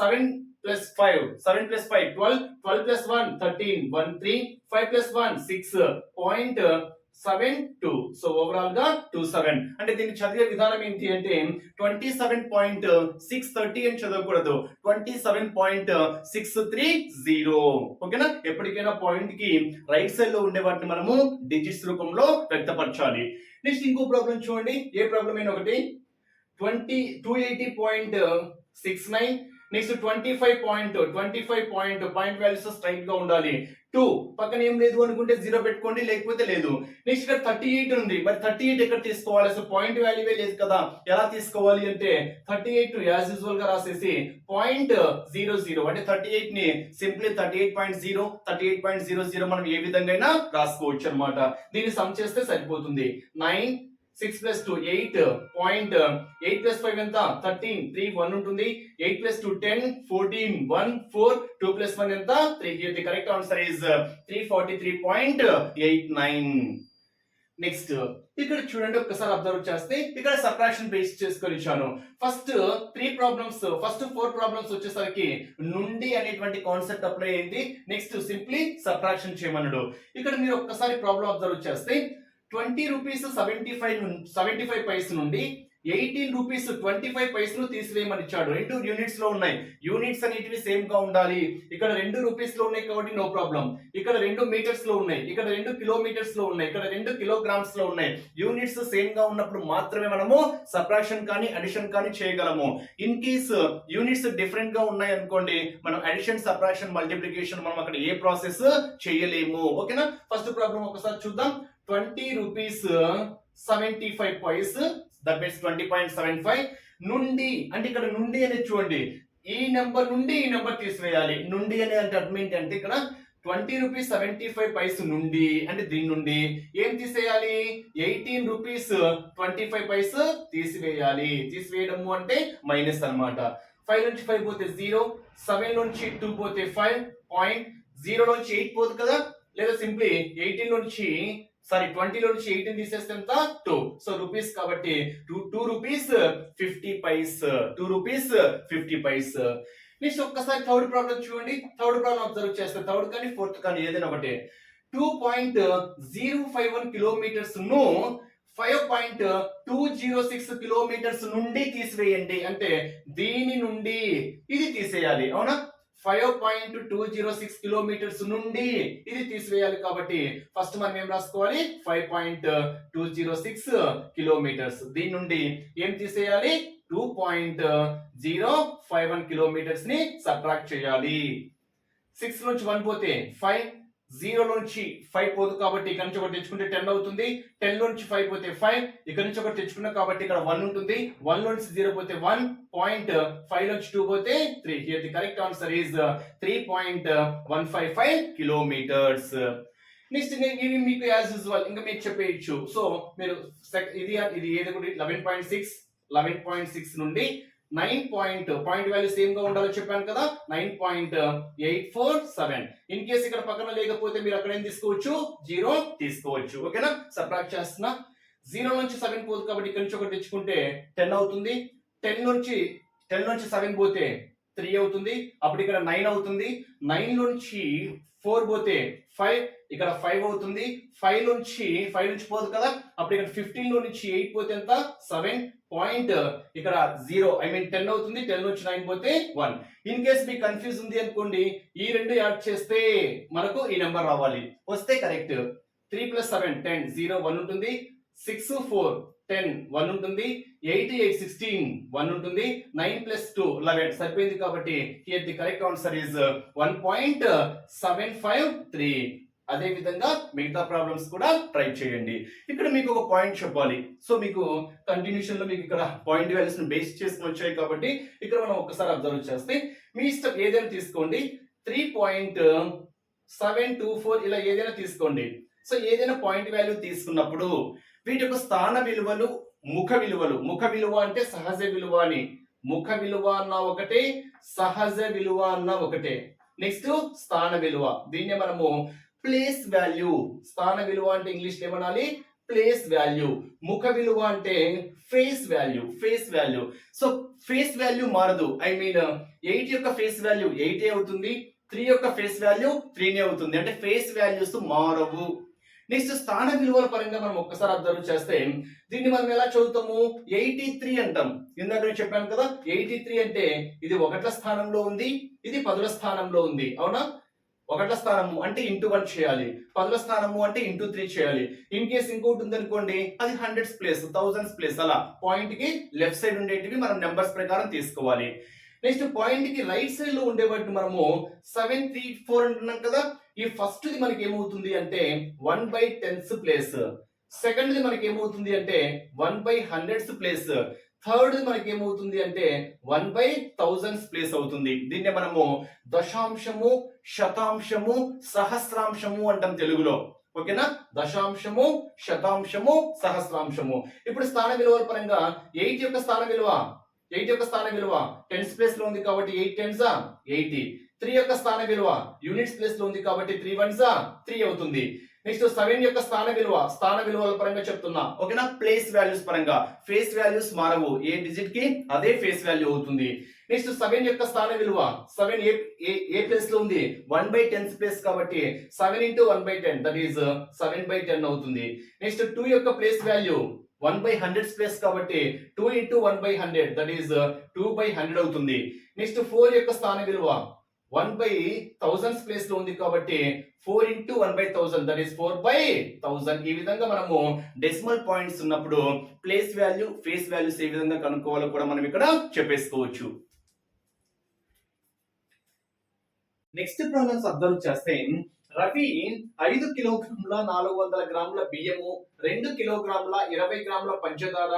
[SPEAKER 1] 7 + 5 7 + 5 12 12 + 1 13 1 3 5 + 1 6.72. సో ఓవరాల్ గా 27. అంటే దీన్ని చదివే విధానం ఏంటి అంటే 27.630 అని చదవకూడదు, 27.630. ఓకేనా? ఎప్పటికైనా పాయింట్ కి రైట్ సైడ్ లో ఉండే వాటిని మనము డిజిట్స్ రూపంలో వ్యక్తపరచాలి. నెక్స్ట్ ఇంకో ప్రాబ్లం చూడండి. ఏ ప్రాబ్లం అయినా ఒకటి 280.69. Next 25 point point values straight గా ఉండాలి. 2 పక్కన ఏం లేదు అనుకుంటే 0 పెట్టుకోండి, లేకపోతే లేదు. నెక్స్ట్ ఇక్కడ 38 ఉంది, మరి 38 ఎక్కడ తీసుకోవాలి? సో పాయింట్ వాల్యూవే లేదు కదా, ఎలా తీసుకోవాలి అంటే 38 యాజ్ యూజువల్ గా రాసేసి 0.00 అంటే 38 ని సింప్లీ 38.0 38.00 మనం ఏ విధంగా అయినా రాసుకోవచ్చు అన్నమాట. దీన్ని సమ్ చేస్తే సరిపోతుంది. 9 6 + 2 8. 8 + 5 ఎంత? 13 3 1 ఉంటుంది. 8 + 2 10 14 1 4 2 + 1 ఎంత? 3. Here the correct answer is 343.89. Next ఇక్కడ చూడండి, ఒక్కసారి అబ్జర్వ్ చేస్తే ఇక్కడ సబ్ట్రాక్షన్ బేస్ చేసుకొని ఇచ్చాను. ఫస్ట్ 4 ప్రాబ్లమ్స్ వచ్చేసరికి నుండి అనేటువంటి కాన్సెప్ట్ అప్లై అయింది. నెక్స్ట్ సింప్లీ సబ్ట్రాక్షన్ చేయమన్నాడు. ఇక్కడ మీరు ఒక్కసారి ప్రాబ్లం అబ్జర్వ్ చేస్తే 20 రూపీస్ 75 పైస్ నుండి 18 రూపీస్ 25 పైసలు తీసివేయమని ఇచ్చాడు. 2 యూనిట్స్ లో ఉన్నాయి. యూనిట్స్ అనేటివి సేమ్ గా ఉండాలి. ఇక్కడ 2 రూపీస్ లో ఉన్నాయి కాబట్టి నో ప్రాబ్లం. ఇక్కడ 2 మీటర్స్ లో ఉన్నాయి, ఇక్కడ 2 కిలోమీటర్స్ లో ఉన్నాయి, ఇక్కడ 2 కిలోగ్రామ్స్ లో ఉన్నాయి. యూనిట్స్ సేమ్ గా ఉన్నప్పుడు మాత్రమే మనము సబ్ట్రాక్షన్ కానీ అడిషన్ కానీ చేయగలము. ఇన్ కేస్ యూనిట్స్ డిఫరెంట్ గా ఉన్నాయి అనుకోండి, మనం అడిషన్ సబ్ట్రాక్షన్ మల్టిప్లికేషన్ మనం అక్కడ ఏ ప్రాసెస్ చేయలేము. ఓకేనా? ఫస్ట్ ప్రాబ్లం ఒకసారి చూద్దాం. 20 రూపీస్ 75 పైస్, దట్ మీన్స్ 20.75 నుండి, అంటే ఇక్కడ నుండి అనేది చూడండి, ఈ నెంబర్ నుండి ఈ నెంబర్ తీసివేయాలి. నుండి అనే అర్థం అంటే ఇక్కడ 20 రూపీస్ 75 పైస్ నుండి అంటే దీని నుండి ఏం తీసేయాలి? 18 రూపీస్ 25 పైస్ తీసివేయాలి. తీసివేయడము అంటే మైనస్ అన్నమాట. 5 నుంచి 5 పోతే 0, 7 నుంచి 2 పోతే 5 పాయింట్, 0 నుంచి 8 పోదు కదా, లేదా సింప్లీ 20 లో నుంచి 18 తీసేస్తే ఎంత? 2. సో రూపీస్ కాబట్టి 2 rupees 50 paise, 2 rupees 50 paise. Next ఒక్కసారి థర్డ్ ప్రాబ్లం చూడండి. థర్డ్ ప్రాబ్లం అబ్జర్వ్ చేస్తే థర్డ్ కానీ ఫోర్త్ కానీ ఏదైనా ఒకటే. 2.051 కిలోమీటర్స్ ను 5.206 కిలోమీటర్స్ నుండి తీసివేయండి. అంటే దీని నుండి ఇది తీసేయాలి, అవునా? 5.206 కిలోమీటర్స్ నుండి ఇది తీసివేయాలి కాబట్టి ఫస్ట్ మనం ఏం రాసుకోవాలి? 5.206 కిలోమీటర్స్. దీని నుండి ఏం తీసేయాలి? 2.051 కిలోమీటర్స్ ని సబ్ట్రాక్ట్ చేయాలి. 6 నుంచి 1 పోతే 5, 0 నుంచి 5 పోదు కాబట్టి ఇక్కడ నుంచి ఒకటి తెచ్చుకుంటే 10 అవుతుంది. 10 నుంచి 5 పోతే 5, ఇక్కడ నుంచి ఒకటి తెచ్చుకున్నా కాబట్టి ఇక్కడ 1 ఉంటుంది. 1 నుంచి 0 పోతే 1 పాయింట్, 5 నుంచి 2 పోతే 3. Here the correct answer is 3.155 kilometres. Next ఇవి మీకు యాజ్ యూజువల్ ఇంకా మీకు చెప్పేయచ్చు. సో మీరు ఇది ఏది కూడా 11.6 నుండి 9 పాయింట్ వాల్యూ సేమ్ గా ఉండాలో చెప్పాను కదా, 9.847. ఇన్ కేస్ ఇక్కడ పక్కన లేకపోతే మీరు అక్కడ ఏం తీసుకోవచ్చు? 0 తీసుకోవచ్చు. ఓకేనా? సబ్ట్రాక్ట్ చేస్తున్నా. 0 నుంచి 7 పోదు కాబట్టి ఇక్కడ నుంచి ఒకటి తెచ్చుకుంటే 10 అవుతుంది. 10 నుంచి 7 పోతే 3 అవుతుంది. అప్పుడు ఇక్కడ 9 అవుతుంది. 9 నుంచి 4 పోతే 5, ఇక్కడ 5 అవుతుంది. 5 నుంచి పోదు కదా, అప్పుడు ఇక్కడ 15 లో నుంచి 8 పోతే ఎంత? 7 పాయింట్, ఇక్కడ 0 ఐ మీన్ 10 అవుతుంది. 10 నుంచి 9 పోతే 1. ఇన్ కేస్ మీకు కన్ఫ్యూజ్ ఉంది అనుకోండి, ఈ రెండు యాడ్ చేస్తే మనకు ఈ నెంబర్ రావాలి. వస్తే కరెక్ట్. 3 + 7 10, 0 1 ఉంటుంది. 6 4 10 1 ఉంటుంది. 8 8 16 1 ఉంటుంది. 9 + 2 11 సరిపోయింది కాబట్టి here the correct answer is 1.753. అదే విధంగా మిగతా ప్రాబ్లమ్స్ కూడా ట్రై చేయండి. ఇక్కడ మీకు ఒక పాయింట్ చెప్పాలి. సో మీకు కంటిన్యూషన్ లో మీకు ఇక్కడ పాయింట్ వాల్యూస్ ని బేస్ చేసుకుని వచ్చాయి కాబట్టి ఇక్కడ మనం ఒక్కసారి అబ్జర్వ్ చేస్తే మీ ఇష్టం ఏదైనా తీసుకోండి. 3.724 ఇలా ఏదైనా తీసుకోండి. సో ఏదైనా పాయింట్ వాల్యూ తీసుకున్నప్పుడు వీటి యొక్క స్థాన విలువలు, ముఖ విలువ అంటే సహజ విలువ అని, ముఖ విలువ అన్న ఒకటే, సహజ విలువ అన్న ఒకటే. నెక్స్ట్ స్థాన విలువ, దీన్నే మనము ప్లేస్ వాల్యూ. స్థాన విలువ అంటే ఇంగ్లీష్ ఏమనాలి? Place value. ముఖ విలువ అంటే face value, face value. So face value మారదు. ఐ మీన్ 8 యొక్క ఫేస్ వాల్యూ 8 అవుతుంది, 3 యొక్క ఫేస్ వాల్యూ 3 అవుతుంది. అంటే ఫేస్ వాల్యూస్ మారవు. నెక్స్ట్ స్థాన విలువల పరంగా మనం ఒక్కసారి అబ్జర్వ్ చేస్తే దీన్ని మనం ఎలా చదువుతాము? 83 అంటాం. ఇందాక నేను చెప్పాను కదా, 83 అంటే ఇది 1వ స్థానంలో ఉంది, ఇది 10వ స్థానంలో ఉంది. అవునా? 1వ స్థానము అంటే ఇంటూ 1 చేయాలి, 10వ స్థానము అంటే ఇంటూ 3 చేయాలి. ఇన్ కేస్ ఇంకోటి ఉందనుకోండి, అది హండ్రెడ్స్ ప్లేస్, థౌసండ్స్ ప్లేస్, అలా పాయింట్ కి లెఫ్ట్ సైడ్ ఉండేటివి మనం నెంబర్స్ ప్రకారం తీసుకోవాలి. నెక్స్ట్ పాయింట్ కి రైట్ సైడ్ లో ఉండేవాటిని మనము 734 అంటున్నాం కదా. ఈ ఫస్ట్ ది మనకి ఏమవుతుంది అంటే 1/10th ప్లేస్, సెకండ్ ది మనకి ఏమవుతుంది అంటే 1/100th ప్లేస్, థర్డ్ మనకి ఏమవుతుంది అంటే 1/1000th ప్లేస్ అవుతుంది. దీన్నే మనము దశాంశము, శతాంశము, సహస్రాంశము అంటాం తెలుగులో. ఓకేనా? దశాంశము, శతాంశము, సహస్రాంశము. ఇప్పుడు స్థాన విలువల పరంగా 8 యొక్క స్థాన విలువ, 8 యొక్క స్థాన విలువ టెన్స్ ప్లేస్ లో ఉంది కాబట్టి 8 టెన్స్ 80. 3 యొక్క స్థాన విలువ యూనిట్స్ ప్లేస్ లో ఉంది కాబట్టి 3 1s 3 అవుతుంది. నెక్స్ట్ 7 యొక్క స్థాన విలువల పరంగా చెప్తున్నా. ఓకేనా? ప్లేస్ వాల్యూస్ పరంగా ఫేస్ వాల్యూస్ మారవు, ఏ డిజిట్ కి అదే ఫేస్ వాల్యూ అవుతుంది. నెక్స్ట్ 7 యొక్క స్థాన విలువ 7 ఏ ప్లేస్ లో ఉంది? 1/10th ప్లేస్ కాబట్టి 7 into 1/10 దట్ ఈస్ 7/10 అవుతుంది. నెక్స్ట్ 2 యొక్క ప్లేస్ వాల్యూ 1/100th ప్లేస్ కాబట్టి 2 into 1/100 దట్ ఈస్ 2/100 అవుతుంది. నెక్స్ట్ 4 యొక్క స్థాన విలువ 1/1000th ప్లేస్ లో ఉంది కాబట్టి 4 into 1/1000 దట్ ఈస్ 4/1000. ఈ విధంగా మనము డెసిమల్ పాయింట్స్ ఉన్నప్పుడు ప్లేస్ వాల్యూ, ఫేస్ వాల్యూస్ ఏ విధంగా కనుక్కోవాలో కూడా మనం ఇక్కడ చెప్పేసుకోవచ్చు. నెక్స్ట్ ప్రాబ్లమ్స్ అబ్జర్వ్ చేస్తే రవి 5 కిలోగ్రాముల 400 గ్రాముల బియ్యము, 2 కిలోగ్రాముల 20 గ్రాముల పంచదార,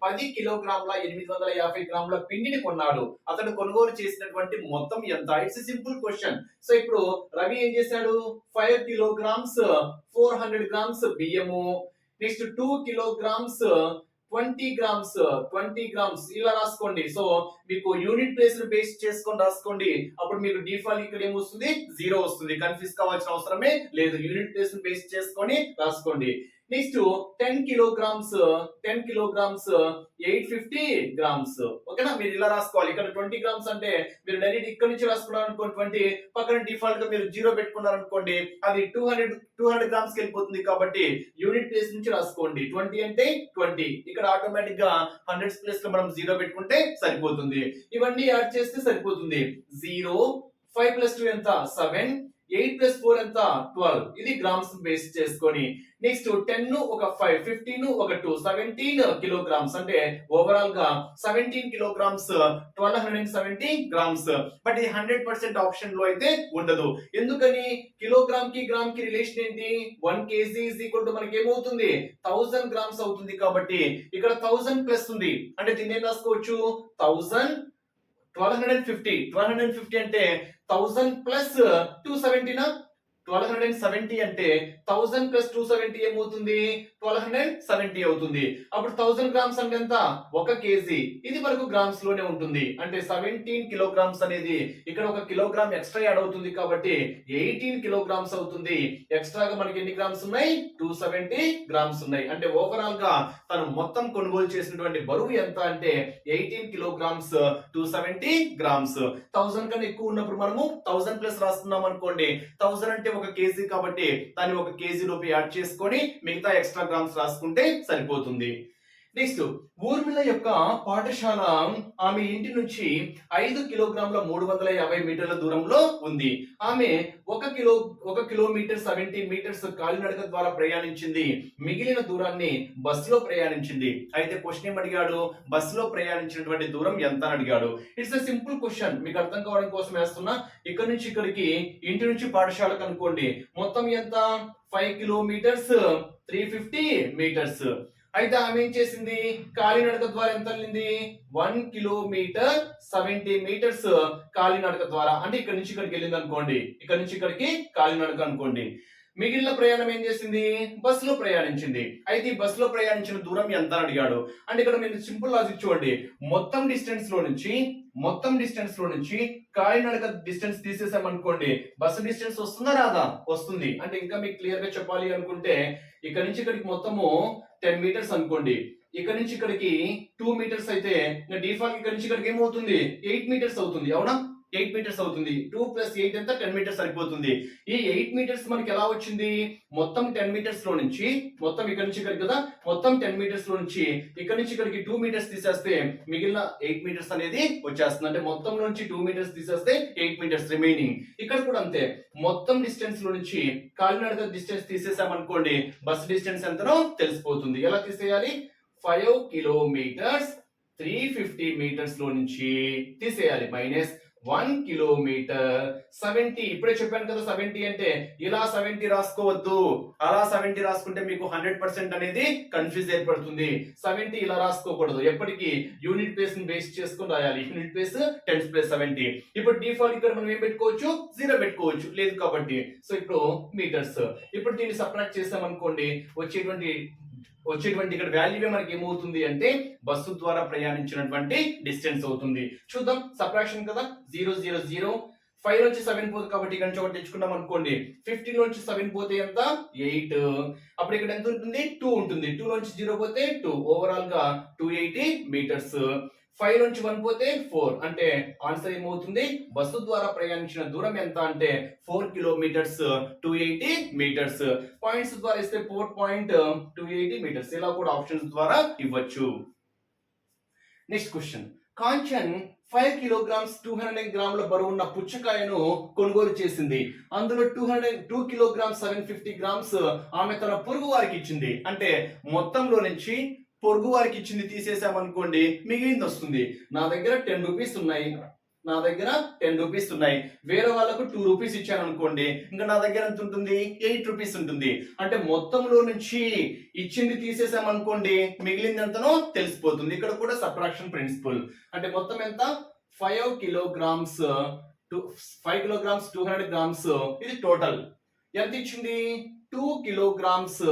[SPEAKER 1] 10 కిలోగ్రాముల 850 గ్రాముల పిండిని కొన్నాడు. అతడు కొనుగోలు చేసినటువంటి మొత్తం ఎంత? It's simple question. సో ఇప్పుడు రవి ఏం చేశాడు? 5 కిలోగ్రామ్స్ 400 గ్రామ్స్ బియ్యము, నెక్స్ట్ 2 కిలోగ్రామ్స్ 20 గ్రామ్స్ ఇలా రాసుకోండి. సో మీకు యూనిట్ ప్లేస్ బేస్ చేసుకొని రాసుకోండి. అప్పుడు మీకు డిఫాల్ట్ ఇక్కడ ఏమొస్తుంది? 0 వస్తుంది. కన్ఫ్యూజ్ కావాల్సిన అవసరమే లేదు. యూనిట్ ప్లేస్ బేస్ చేసుకొని రాసుకోండి. Next 10 kilograms 850 grams. ఓకేనా? మీరు ఇలా రాసుకోవాలి. ఇక్కడ 20 గ్రామ్స్ అంటే మీరు డైరెక్ట్ ఇక్కడ నుంచి రాసుకున్నారు అనుకోండి 20, పక్కన డిఫాల్ట్ గా మీరు 0 పెట్టుకున్నారు అనుకోండి, అది 200 గ్రామ్స్ కి వెళ్ళిపోతుంది. కాబట్టి యూనిట్ ప్లేస్ నుంచి రాసుకోండి. 20 అంటే 20, ఇక్కడ ఆటోమేటిక్ గా 100 ప్లేస్ లో మనం 0 పెట్టుకుంటే సరిపోతుంది. ఇవన్నీ యాడ్ చేస్తే సరిపోతుంది. 0 5 + 2 ఎంత? 7, 8 + 4 ఎంత? 12. ఇది గ్రామ్స్ బేస్ చేసుకొని నెక్స్ట్ 10 ఒక 5, 15 ఒక 2, 17 కిలోగ్రామ్స్ అంటే ఓవరాల్ గా 17 కిలోగ్రామ్స్ 1270 గ్రామ్స్. బట్ ఇది 100% ఆప్షన్ లో అయితే ఉండదు. ఎందుకని? కిలోగ్రామ్ కి గ్రామ్ కి రిలేషన్ ఏంటి? 1 kg మనకి ఏమవుతుంది? 1000 గ్రామ్స్ అవుతుంది. కాబట్టి ఇక్కడ 1000 ప్లస్ ఉంది అంటే దీన్ని ఏం రాసుకోవచ్చు? 1000 1250 అంటే 1000 ప్లస్ 270 నా? 1270 అంటే 1000 ప్లస్ 270 ఏమవుతుంది? 1270 అవుతుంది. అప్పుడు 1000 గ్రామ్స్ అంటే ఎంత? 1 కేజీ. ఇది మనకు గ్రామ్స్ లోనే ఉంటుంది. అంటే 17 కిలోగ్రామ్స్ అనేది ఇక్కడ 1 కిలోగ్రామ్ ఎక్స్ట్రా యాడ్ అవుతుంది కాబట్టి 18 కిలోగ్రామ్స్ అవుతుంది. ఎక్స్ట్రాగా మనకి ఎన్ని గ్రామ్స్ ఉన్నాయి? 270 గ్రామ్స్ ఉన్నాయి. అంటే ఓవరాల్ గా తను మొత్తం కొనుగోలు చేసినటువంటి బరువు ఎంత అంటే 18 కిలోగ్రామ్స్ 270 గ్రామ్స్. 1000 కన్నా ఎక్కువ ఉన్నప్పుడు మనము 1000 ప్లస్ రాస్తున్నాం అనుకోండి, 1000 అంటే 1 కేజీ కాబట్టి దాన్ని 1 కేజీ లోపు యాడ్ చేసుకొని మిగతా ఎక్స్ట్రా గ్రామ్స్ రాసుకుంటే సరిపోతుంది. నెక్స్ట్ ఊర్మిళ యొక్క పాఠశాల ఆమె ఇంటి నుంచి 5 కిలోగ్రాముల 350 మీటర్ల దూరంలో ఉంది. ఆమె 1 కిలోమీటర్ 70 మీటర్స్ కాలినడక ద్వారా ప్రయాణించింది. మిగిలిన దూరాన్ని బస్సులో ప్రయాణించింది. అయితే క్వశ్చన్ ఏం అడిగాడు? బస్సులో ప్రయాణించినటువంటి దూరం ఎంత అని అడిగాడు. It's a simple question. మీకు అర్థం కావడం కోసం వేస్తున్నా. ఇక్కడ నుంచి ఇక్కడికి ఇంటి నుంచి పాఠశాలకు అనుకోండి, మొత్తం ఎంత? 5 కిలోమీటర్స్ 350 మీటర్స్. అయితే ఆమె ఏం చేసింది? కాలినడక ద్వారా ఎంత వెళ్ళింది? 1 కిలోమీటర్ 70 మీటర్స్ కాలినడక ద్వారా. అంటే ఇక్కడ నుంచి ఇక్కడికి వెళ్ళింది అనుకోండి, ఇక్కడ నుంచి ఇక్కడికి కాలినడక అనుకోండి. మిగిలిన ప్రయాణం ఏం చేసింది? బస్సులో ప్రయాణించింది. అయితే ఈ బస్సులో ప్రయాణించిన దూరం ఎంత అని అడిగాడు. అంటే ఇక్కడ మీరు సింపుల్ లాజిక్ చూడండి. మొత్తం డిస్టెన్స్ లో నుంచి కాలినడక డిస్టెన్స్ తీసేసామనుకోండి, బస్సు డిస్టెన్స్ వస్తుందా రాదా? వస్తుంది. అంటే ఇంకా మీకు క్లియర్ గా చెప్పాలి అనుకుంటే ఇక్కడ నుంచి ఇక్కడికి మొత్తము 10 మీటర్స్ అనుకోండి. ఇక్కడ నుంచి ఇక్కడికి 2 మీటర్స్ అయితే డిఫాల్ట్ ఇక్కడ నుంచి ఇక్కడికి ఏమవుతుంది? 8 మీటర్స్ అవుతుంది. అవునా? 8 మీటర్స్ అవుతుంది. 2 + 8 ఎంత? 10 మీటర్స్ సరిపోతుంది. ఈ 8 మీటర్స్ మనకి ఎలా వచ్చింది? మొత్తం 10 మీటర్స్ లో నుంచి మొత్తం ఇక్కడ నుంచి ఇక్కడికి కదా, మొత్తం 10 మీటర్స్ లో నుంచి ఇక్కడ నుంచి ఇక్కడికి 2 మీటర్స్ తీసేస్తే మిగిలిన 8 మీటర్స్ అనేది వచ్చేస్తుంది. అంటే మొత్తం నుంచి 2 మీటర్స్ తీసేస్తే 8 మీటర్స్ రిమైనింగ్. ఇక్కడ కూడా అంతే, మొత్తం డిస్టెన్స్ లో నుంచి కాలినడక డిస్టెన్స్ తీసేసామనుకోండి, బస్ డిస్టెన్స్ ఎంతనో తెలిసిపోతుంది. ఎలా తీసేయాలి? 5 కిలోమీటర్స్ 350 మీటర్స్ లో నుంచి తీసేయాలి మైనస్ 1 కిలోమీటర్ 70. ఇప్పుడే చెప్పాను కదా 70 అంటే ఇలా 70 రాసుకోవద్దు. అలా 70 రాసుకుంటే మీకు 100% అనేది కన్ఫ్యూజ్ ఏర్పడుతుంది. 70 ఇలా రాసుకోకూడదు. ఎప్పటికీ యూనిట్ ప్లేస్ ని బేస్ చేసుకుని రాయాలి. Unit place 10 + 70. ఇప్పుడు డిఫాల్ట్ ఇక్కడ మనం ఏం పెట్టుకోవచ్చు? 0 పెట్టుకోవచ్చు. లేదు కాబట్టి సో ఇప్పుడు మీటర్స్. ఇప్పుడు దీన్ని సబ్ట్రాక్ట్ చేసాం అనుకోండి, వచ్చేటువంటి ఇక్కడ వాల్యూ మనకి ఏమవుతుంది అంటే బస్సు ద్వారా ప్రయాణించినటువంటి డిస్టెన్స్ అవుతుంది. చూద్దాం. సబ్ట్రాక్షన్ కదా, 0 0 0. 5 నుంచి 7 పోతుంది కాబట్టి ఇక్కడ నుంచి ఒకటి తెచ్చుకున్నాం అనుకోండి. 15 నుంచి 7 పోతే ఎంత? 8. అప్పుడు ఇక్కడ ఎంత ఉంటుంది? 2 ఉంటుంది. 2 నుంచి 0 పోతే 2. ఓవరాల్ గా 280 మీటర్స్. 5 నుంచి 1 పోతే 4. అంటే ఆన్సర్ ఏమవుతుంది? బస్సు ద్వారా ప్రయాణించిన దూరం ఎంత అంటే 4 కిలోమీటర్స్ 280 మీటర్స్. పాయింట్స్ ద్వారా ఇస్తే 4.280 మీటర్స్. ఇలా కూడా ఆప్షన్స్ ద్వారా ఇవ్వచ్చు. Next question. కాంచన్ 5 కిలోగ్రామ్స్ 200 గ్రాముల బరువున్న పుచ్చకాయను కొనుగోలు చేసింది. అందులో 2 కిలోగ్రామ్స్ 750 గ్రామ్స్ ఆమె తన పొరుగు వారికి ఇచ్చింది. అంటే మొత్తంలో నుంచి పొరుగు వారికి ఇచ్చింది తీసేసామనుకోండి, మిగిలింది వస్తుంది. నా దగ్గర 10 రూపీస్ ఉన్నాయి. వేరే వాళ్ళకు 2 రూపీస్ ఇచ్చాను అనుకోండి, ఇంకా నా దగ్గర ఎంత ఉంటుంది? 8 రూపీస్ ఉంటుంది. అంటే మొత్తంలో నుంచి ఇచ్చింది తీసేసామనుకోండి, మిగిలింది ఎంతనో తెలిసిపోతుంది. ఇక్కడ కూడా సబ్ట్రాక్షన్ ప్రిన్సిపల్. అంటే మొత్తం ఎంత? 5 కిలోగ్రామ్స్ 200 గ్రామ్స్. ఇది టోటల్ ఎంత ఇచ్చింది? 2 కిలోగ్రామ్స్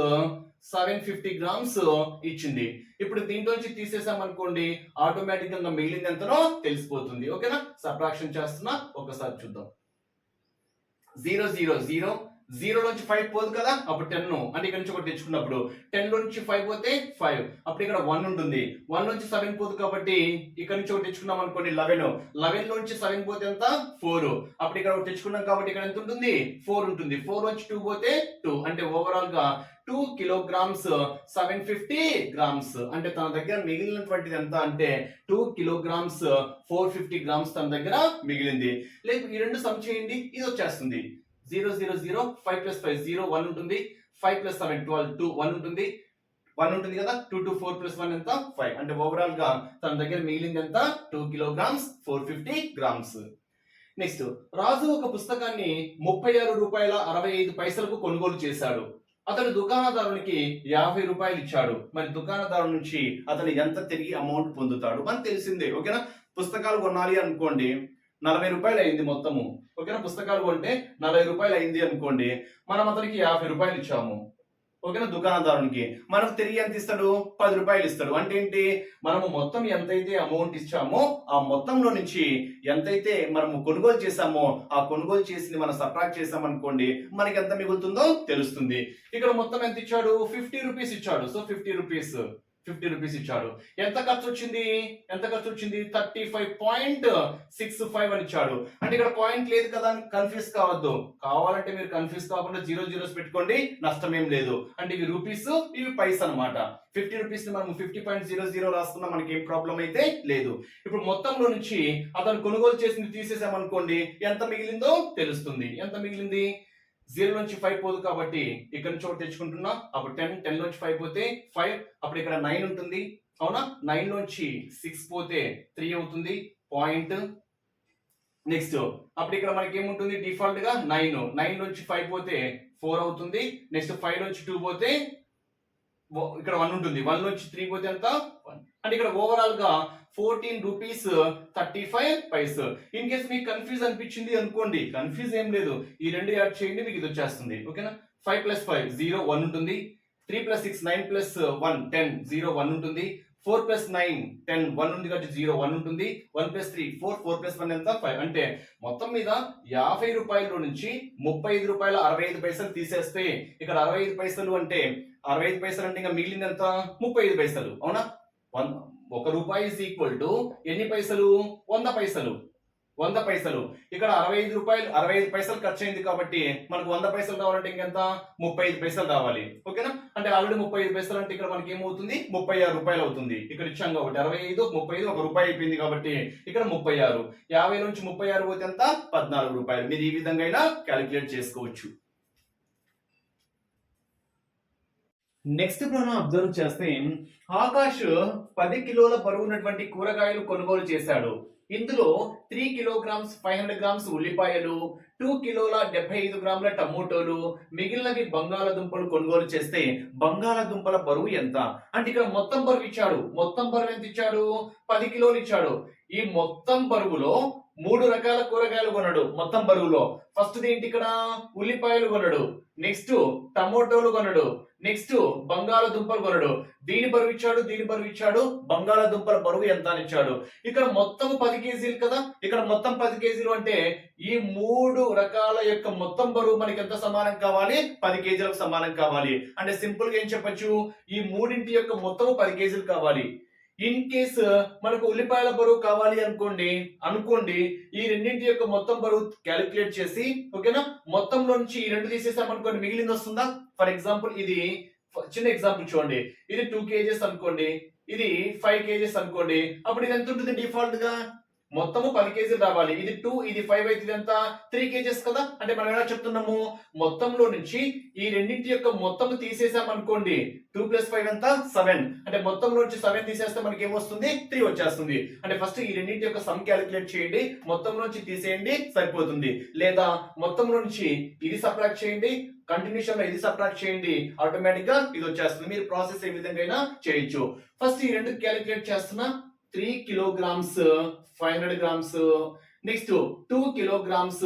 [SPEAKER 1] 750 గ్రామ్స్ ఇచ్చింది. ఇప్పుడు దీంట్లోంచి తీసేసాం అనుకోండి, ఆటోమేటిక్ గా మిగిలింది ఎంతనో తెలిసిపోతుంది. ఓకేనా? సబ్ట్రాక్షన్ చేస్తున్నా, ఒకసారి చూద్దాం. 0 0 0. 0 నుంచి 5 పోదు కదా, అప్పుడు 10. అంటే ఇక్కడ నుంచి ఒకటి తెచ్చుకున్నప్పుడు 10 లో నుంచి 5 పోతే 5. అప్పుడు ఇక్కడ 1 ఉంటుంది. 1 నుంచి 7 పోదు కాబట్టి ఇక్కడ నుంచి ఒకటి తెచ్చుకున్నాం అనుకోండి 11. 11 నుంచి 7 పోతే ఎంత? 4. అప్పుడు ఇక్కడ ఒకటి తెచ్చుకున్నాం కాబట్టి ఇక్కడ ఎంత ఉంటుంది? 4 ఉంటుంది. 4 నుంచి 2 పోతే 2. అంటే ఓవరాల్ గా 2 కిలోగ్రామ్స్ 750 గ్రామ్స్. అంటే తన దగ్గర మిగిలినటువంటిది ఎంత అంటే 2 కిలోగ్రామ్స్ 450 గ్రామ్స్ తన దగ్గర మిగిలింది. లేదు, ఈ రెండు సమ్ చేయండి, ఇది వచ్చేస్తుంది. 0 0 0. 5 + 5 0 1 ఉంటుంది. 5 + 7 12 2 1 ఉంటుంది. 1 ఉంటుంది కదా. 2 2 4 + 1 ఎంత? 5. అంటే ఓవరాల్ గా తన దగ్గర మిగిలింది ఎంత? 2 కిలోగ్రామ్స్ 450 గ్రామ్స్. నెక్స్ట్, రాజు ఒక పుస్తకాన్ని 36 రూపాయల 65 పైసలకు కొనుగోలు చేశాడు. అతను దుకాణదారునికి 50 రూపాయలు ఇచ్చాడు. మరి దుకాణదారు నుంచి అతను ఎంత తిరిగి అమౌంట్ పొందుతాడు? మనకు తెలిసిందే. ఓకేనా? పుస్తకాలు కొనాలి అనుకోండి, 40 రూపాయలు అయింది మొత్తము. ఓకేనా? పుస్తకాలు కొంటే 40 రూపాయలు అయింది అనుకోండి, మనం అతనికి 50 రూపాయలు ఇచ్చాము. ఓకేనా? దుకాణదారునికి మనకు తిరిగి ఎంత ఇస్తాడు? 10 రూపాయలు ఇస్తాడు. అంటే ఏంటి? మనము మొత్తం ఎంతైతే అమౌంట్ ఇచ్చామో ఆ మొత్తంలో నుంచి ఎంతైతే మనము కొనుగోలు చేసామో ఆ కొనుగోలు చేసింది మనం సబ్ట్రాక్ట్ చేసామనుకోండి, మనకి ఎంత మిగులుతుందో తెలుస్తుంది. ఇక్కడ మొత్తం ఎంత ఇచ్చాడు? 50 రూపీస్ ఇచ్చాడు. సో 50 రూపీస్ ఇచ్చాడు. ఎంత ఖర్చు వచ్చింది? 35.65 అని ఇచ్చాడు. అంటే ఇక్కడ పాయింట్ లేదు కదా, కన్ఫ్యూజ్ కావద్దు. కావాలంటే మీరు కన్ఫ్యూజ్ కాకుండా 0 0 పెట్టుకోండి, నష్టం ఏం లేదు. అంటే ఇవి రూపీస్, ఇవి పైస్ అన్నమాట. 50 రూపీస్ ని మనం 50.00 రాసుకున్నా మనకి ఏం ప్రాబ్లం అయితే లేదు. ఇప్పుడు మొత్తంలో నుంచి అతను కొనుగోలు చేసింది తీసేసామనుకోండి, ఎంత మిగిలిందో తెలుస్తుంది. ఎంత మిగిలింది? 0 నుంచి 5 పోదు కాబట్టి ఇక్కడ నుంచి ఒకటి తెచ్చుకుంటున్నా. అప్పుడు 10 నుంచి 5 పోతే 5. అప్పుడు ఇక్కడ 9 ఉంటుంది. అవునా? 9 నుంచి 6 పోతే 3 అవుతుంది. పాయింట్. నెక్స్ట్, అప్పుడు ఇక్కడ మనకి ఏముంటుంది? డిఫాల్ట్ గా 9 నుంచి 5 పోతే 4 అవుతుంది. నెక్స్ట్ 5 నుంచి 2 పోతే ఇక్కడ 1 ఉంటుంది. 1 నుంచి 3 పోతే ఎంత? 1. అంటే ఇక్కడ ఓవరాల్ గా 14 రూపీస్ 35 పైస్. ఇన్ కేస్ మీకు కన్ఫ్యూజ్ అనిపించింది అనుకోండి, కన్ఫ్యూజ్ ఏం లేదు, ఈ రెండు యాడ్ చేయండి, మీకు ఇది వచ్చేస్తుంది. ఓకేనా? 5 ప్లస్ 5 0 1 ఉంటుంది. 3 ప్లస్ 6 9 ప్లస్ 1 10 0 1 ఉంటుంది. 4 ప్లస్ 9 10 1 ఉంది కాబట్టి 0 1 ఉంటుంది. 1 ప్లస్ 3 4 4 ప్లస్ 1 ఎంత 5. అంటే మొత్తం మీద 50 రూపాయల నుంచి 35 రూపాయల 65 పైసలు తీసేస్తే ఇక్కడ 65 పైసలు అంటే 65 పైసలు అంటే ఇంకా మిగిలింది ఎంత 35 పైసలు. అవునా? 1 రూపాయి ఈజ్ ఈక్వల్ టు ఎన్ని పైసలు 100 పైసలు. 100 పైసలు. ఇక్కడ 65 రూపాయలు 65 పైసలు ఖర్చు అయింది కాబట్టి మనకు 100 పైసలు రావాలంటే ఇంకెంత 35 పైసలు రావాలి. ఓకేనా? అంటే ఆల్రెడీ 35 పైసలు అంటే ఇక్కడ మనకి ఏమవుతుంది 36 రూపాయలు అవుతుంది. ఇక్కడ ఇచ్చాం కాబట్టి 65 35 1 రూపాయి అయిపోయింది కాబట్టి ఇక్కడ 36. 50 నుంచి 36 పోతే ఎంత 14 రూపాయలు. మీరు ఈ విధంగా అయినా క్యాలిక్యులేట్ చేసుకోవచ్చు. నెక్స్ట్ మనం అబ్జర్వ్ చేస్తే ఆకాష్ 10 కిలోల బరువు ఉన్నటువంటి కూరగాయలు కొనుగోలు చేశాడు. ఇందులో 3 కిలోగ్రామ్స్ 500 గ్రామ్స్ ఉల్లిపాయలు, 2 కిలోల 75 గ్రాముల టమోటోలు, మిగిలినవి బంగాళదుంపలు కొనుగోలు చేస్తే బంగాళదుంపల బరువు ఎంత? అంటే ఇక్కడ మొత్తం బరువు ఇచ్చాడు. మొత్తం బరువు ఎంత ఇచ్చాడు? 10 కిలోలు ఇచ్చాడు. ఈ మొత్తం బరువులో 3 రకాల కూరగాయలు కొన్నాడు. మొత్తం బరువులో ఫస్ట్ ఏంటి ఇక్కడ ఉల్లిపాయలు కొన్నాడు, నెక్స్ట్ టమోటోలు కొన్నాడు, నెక్స్ట్ బంగాళదుంపలు కొన్నాడు. దీని బరువు ఇచ్చాడు, దీని బరువు ఇచ్చాడు, బంగాళదుంపల బరువు ఎంత అని ఇచ్చాడు. ఇక్కడ మొత్తం 10 కేజీలు కదా. ఇక్కడ మొత్తం 10 కేజీలు అంటే ఈ 3 రకాల యొక్క మొత్తం బరువు మనకి ఎంత సమానం కావాలి? 10 కేజీలకు సమానం కావాలి. అంటే సింపుల్ గా ఏం చెప్పొచ్చు, ఈ మూడింటి యొక్క మొత్తం 10 కేజీలు కావాలి. ఇన్ కేస్ మనకు ఉల్లిపాయల బరువు కావాలి అనుకోండి ఈ రెండింటి యొక్క మొత్తం బరువు క్యాలిక్యులేట్ చేసి, ఓకేనా, మొత్తంలో నుంచి ఈ రెండు తీసేసాం అనుకోండి మిగిలింది వస్తుందా? ఫర్ ఎగ్జాంపుల్ ఇది చిన్న ఎగ్జాంపుల్ చూడండి. ఇది 2 కేజెస్ అనుకోండి, ఇది 5 కేజెస్ అనుకోండి. అప్పుడు ఇది ఎంత ఉంటుంది డిఫాల్ట్ గా? మొత్తము 10 కేజీలు రావాలి. ఇది 2 ఇది 5 అయితే ఎంత 3 కేజెస్ కదా. అంటే మనం ఎలా చెప్తున్నాము, మొత్తంలో నుంచి ఈ రెండింటి యొక్క మొత్తం తీసేసాం అనుకోండి. 2 + 5 ఎంత 7. అంటే మొత్తంలో నుంచి 7 తీసేస్తే మనకి ఏమొస్తుంది 3 వచ్చేస్తుంది. అంటే ఫస్ట్ ఈ రెండింటి యొక్క సమ్ క్యాలిక్యులేట్ చేయండి, మొత్తం నుంచి తీసేయండి సరిపోతుంది. లేదా మొత్తం నుంచి ఇది సబ్ట్రాక్ట్ చేయండి, కంటిన్యూషన్ లో ఇది సబ్ట్రాక్ట్ చేయండి, ఆటోమేటిక్ గా ఇది వచ్చేస్తుంది. మీరు ప్రాసెస్ ఏ విధంగా అయినా చేయొచ్చు. ఫస్ట్ ఈ రెండు క్యాలిక్యులేట్ చేస్తున్నా. 3 కిలోగ్రామ్స్ 500 గ్రామ్స్, నెక్స్ట్ 2 కిలోగ్రామ్స్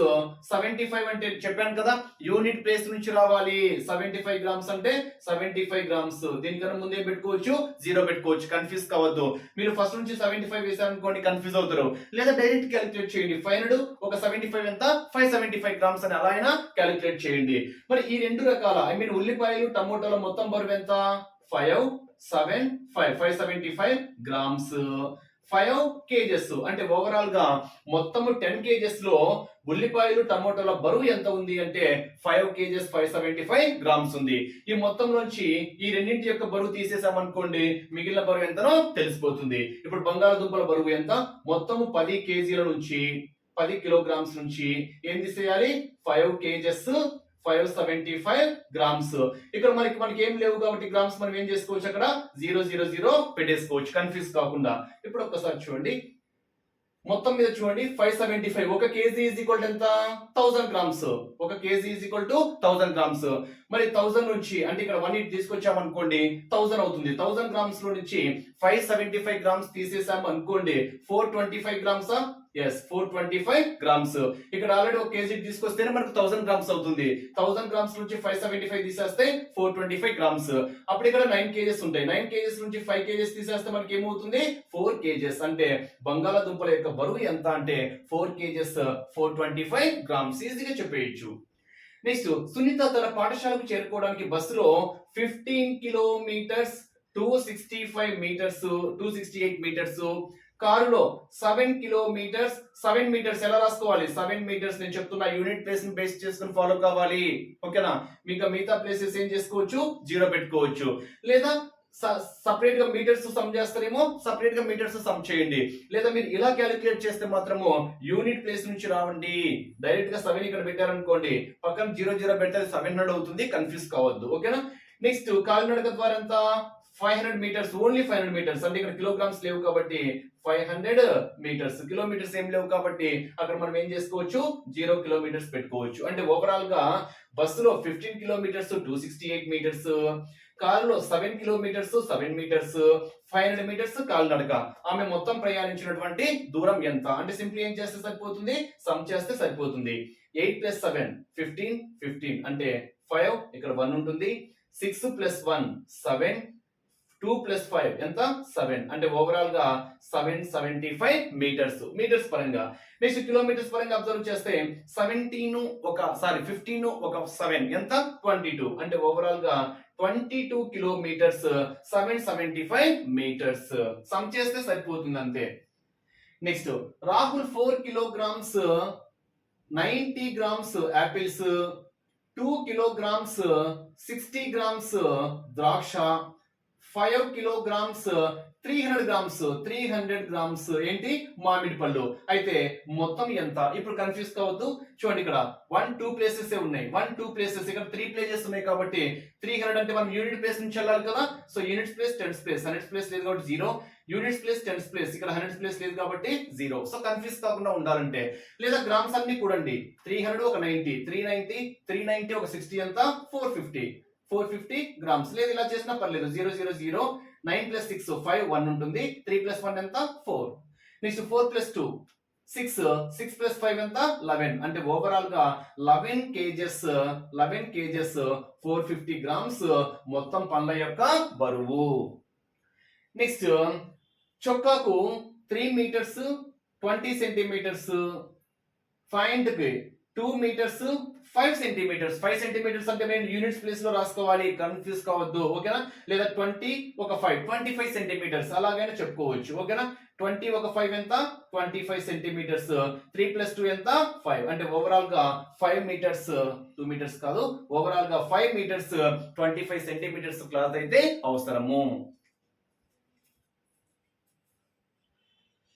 [SPEAKER 1] 75 అంటే చెప్పాను కదా యూనిట్ ప్లేస్ నుంచి రావాలి. 75 గ్రామ్స్ అంటే 75 గ్రామ్స్. దీనికన్నా ముందే పెట్టుకోవచ్చు, 0 పెట్టుకోవచ్చు, కన్ఫ్యూజ్ కావద్దు. మీరు ఫస్ట్ నుంచి 75 వేసారు అనుకోండి కన్ఫ్యూజ్ అవుతారు. లేదా డైరెక్ట్ క్యాలిక్యులేట్ చేయండి. 500 ఒక 75 ఎంత 575 గ్రామ్స్ అని అలా అయినా క్యాలిక్యులేట్ చేయండి. మరి ఈ రెండు రకాల ఉల్లిపాయలు టమోటాల మొత్తం బరువు ఎంత 5 7 5 575 గ్రామ్స్. 5 కేజెస్ అంటే ఓవరాల్ గా మొత్తం 10 కేజెస్ లో ఉల్లిపాయలు టమోటాల బరువు ఎంత ఉంది అంటే 5 కేజెస్ 575 గ్రామ్స్ ఉంది. ఈ మొత్తం నుంచి ఈ రెండింటి యొక్క బరువు తీసేసాం అనుకోండి మిగిలిన బరువు ఎంతనో తెలిసిపోతుంది. ఇప్పుడు బంగాళదుంపల బరువు ఎంత? మొత్తం 10 కేజీల నుంచి 10 కిలోగ్రామ్స్ నుంచి ఏం తీసేయాలి 5 కేజెస్ 575 గ్రామ్స్. ఇక్కడ మనకి ఏం లేవు కాబట్టి గ్రామ్స్ మనం ఏం చేసుకోవచ్చు, అక్కడ 000 పెట్టేసుకోవచ్చు కన్ఫ్యూజ్ కాకుండా. ఇప్పుడు ఒక్కసారి చూడండి, మొత్తం మీద చూడండి 575 ఒక కేజీ ఈజ్ ఈక్వల్ ఎంత 1000 గ్రామ్స్. ఒక KG is equal to 1000 grams. మరి 1000 నుంచి అంటే ఇక్కడ 1 తీసుకొచ్చాం అనుకోండి 1000 అవుతుంది. 1000 గ్రామ్స్ లో నుంచి 575 గ్రామ్స్ తీసేసాం అనుకోండి 425 గ్రామ్స్. Yes 425 grams. ఇక్కడ ఆల్రెడీ ఒక కేజీ తీసుకొస్తేనే మనకు 1000 గ్రామ్స్ అవుతుంది. 1000 గ్రామ్స్ నుంచి 575 తీసేస్తే 425 గ్రామ్స్. అప్పుడు ఇక్కడ 9 కేజెస్ ఉంటాయి. 9 కేజెస్ నుంచి 5 కేజెస్ తీసేస్తే మనకి ఏమవుతుంది 4 కేజెస్. అంటే బంగాళాదుంపల యొక్క బరువు ఎంత అంటే 4 కేజెస్ 425 గ్రామ్స్. ఈజీగా చెప్పేయచ్చు. నెక్స్ట్ సునీత తన పాఠశాలకు చేరుకోవడానికి బస్సులో 15 కిలోమీటర్స్ 265 మీటర్స్ 268 మీటర్స్, కారులో 7 కిలోమీటర్స్ 7 మీటర్స్. ఎలా రాసుకోవాలి 7 మీటర్స్ నేను చెప్తున్నా యూనిట్ ప్లేస్ ని బేస్ చేసుకుని ఫాలో కావాలి. ఓకేనా? మీకు మిగతా ప్లేసెస్ ఏం చేసుకోవచ్చు 0 పెట్టుకోవచ్చు. లేదా సపరేట్ గా మీటర్స్ సమ్ చేస్తారేమో సపరేట్ గా మీటర్స్ సమ్ చేయండి. లేదా మీరు ఇలా క్యాలిక్యులేట్ చేస్తే మాత్రము యూనిట్ ప్లేస్ నుంచి రావండి. డైరెక్ట్ గా 7 ఇక్కడ పెట్టారనుకోండి పక్కన 0 పెడితే 700 అవుతుంది, కన్ఫ్యూజ్ కావద్దు. ఓకేనా? నెక్స్ట్ కాలినడక ద్వారా ఎంత 500 మీటర్స్, ఓన్లీ 500 మీటర్స్. అంటే ఇక్కడ కిలోగ్రామ్స్ లేవు కాబట్టి 500 మీటర్స్. కిలోమీటర్స్ ఏం లేవు కాబట్టి అక్కడ మనం ఏం చేసుకోవచ్చు 0 కిలోమీటర్స్ పెట్టుకోవచ్చు. అంటే ఓవరాల్ గా బస్సులో 15 కిలోమీటర్స్ 268 మీటర్స్, కారులో 7 కిలోమీటర్స్ 7 మీటర్స్, 500 మీటర్స్ కాలినడక. ఆమె మొత్తం ప్రయాణించినటువంటి దూరం ఎంత అంటే సింపుల్ ఏం చేస్తే సరిపోతుంది సమ్ చేస్తే సరిపోతుంది. 8 + 7 15 15 అంటే 5, ఇక్కడ 1 ఉంటుంది. 6 + 1 7, 2 + 5 ఎంత 7, అంటే ఓవరాల్ గా 775 మీటర్స్ పరంగా. నెక్స్ట్ కిలోమీటర్స్ పరంగా అబ్జర్వ్ చేస్తే 15 ఒక 7 ఎంత 22, అంటే ఓవరాల్ గా 22 కిలోమీటర్స్ 775 మీటర్స్. సమ్ చేస్తే సరిపోతుంది అంతే. Next Rahul 4 kilograms 90 grams apples, 2 kilograms 60 grams ద్రాక్ష, 5 కిలోగ్రామ్స్ 300 గ్రామ్స్ ఏంటి మామిడి పళ్ళు. అయితే మొత్తం ఎంత? ఇప్పుడు కన్ఫ్యూజ్ కావద్దు. చూడండి ఇక్కడ 1 2 ప్లేసెస్ ఉన్నాయి. 1 2 ప్లేసెస్, ఇక్కడ 3 ప్లేసెస్ ఉన్నాయి కాబట్టి 300 అంటే మనం యూనిట్ ప్లేస్ నుంచి వెళ్ళాలి కదా. So units place tens place, hundreds place లేదు కాబట్టి 0, యూనిట్స్ ప్లేస్ టెన్స్ ప్లేస్, ఇక్కడ హండ్రెడ్స్ ప్లేస్ లేదు కాబట్టి 0. సో కన్ఫ్యూజ్ కాకుండా ఉండాలంటే, లేదా గ్రామ్స్ అన్ని కూడండి. 300 ఒక 90, 390 ఒక 60 ఎంత 450 గ్రామ్స్. లేదు ఇలా చేసినా పర్లేదు. 0 0 0, 9 + 6 5 1 ఉంటుంది. 3 + 1 ఎంత 4. నెక్స్ట్ 4 + 2 6, 6 + 5 ఎంత 11, అంటే ఓవరాల్ గా 11 కేజెస్ 450 గ్రామ్స్ మొత్తం పండ్ల యొక్క బరువు. నెక్స్ట్ చొక్కాకు 3 metres 20 centimetres, find 2 metres 5 centimetres. 5 centimetres అంటే నేను యూనిట్స్ ప్లేస్ లో రాసుకోవాలి, కన్ఫ్యూజ్ కావద్దు. ఓకేనా? లేదా 20 ఒక 5 25 సెంటీమీటర్స్ అలాగైనా చెప్పుకోవచ్చు. ఓకేనా? 20 ఒక 5 ఎంత 25 సెంటీమీటర్స్, 3 + 2 ఎంత 5, అంటే ఓవరాల్ గా 5 మీటర్స్ 2 మీటర్స్ కాదు, ఓవరాల్ గా 5 మీటర్స్ 25 సెంటీమీటర్స్ క్లాత్ అయితే అవసరము.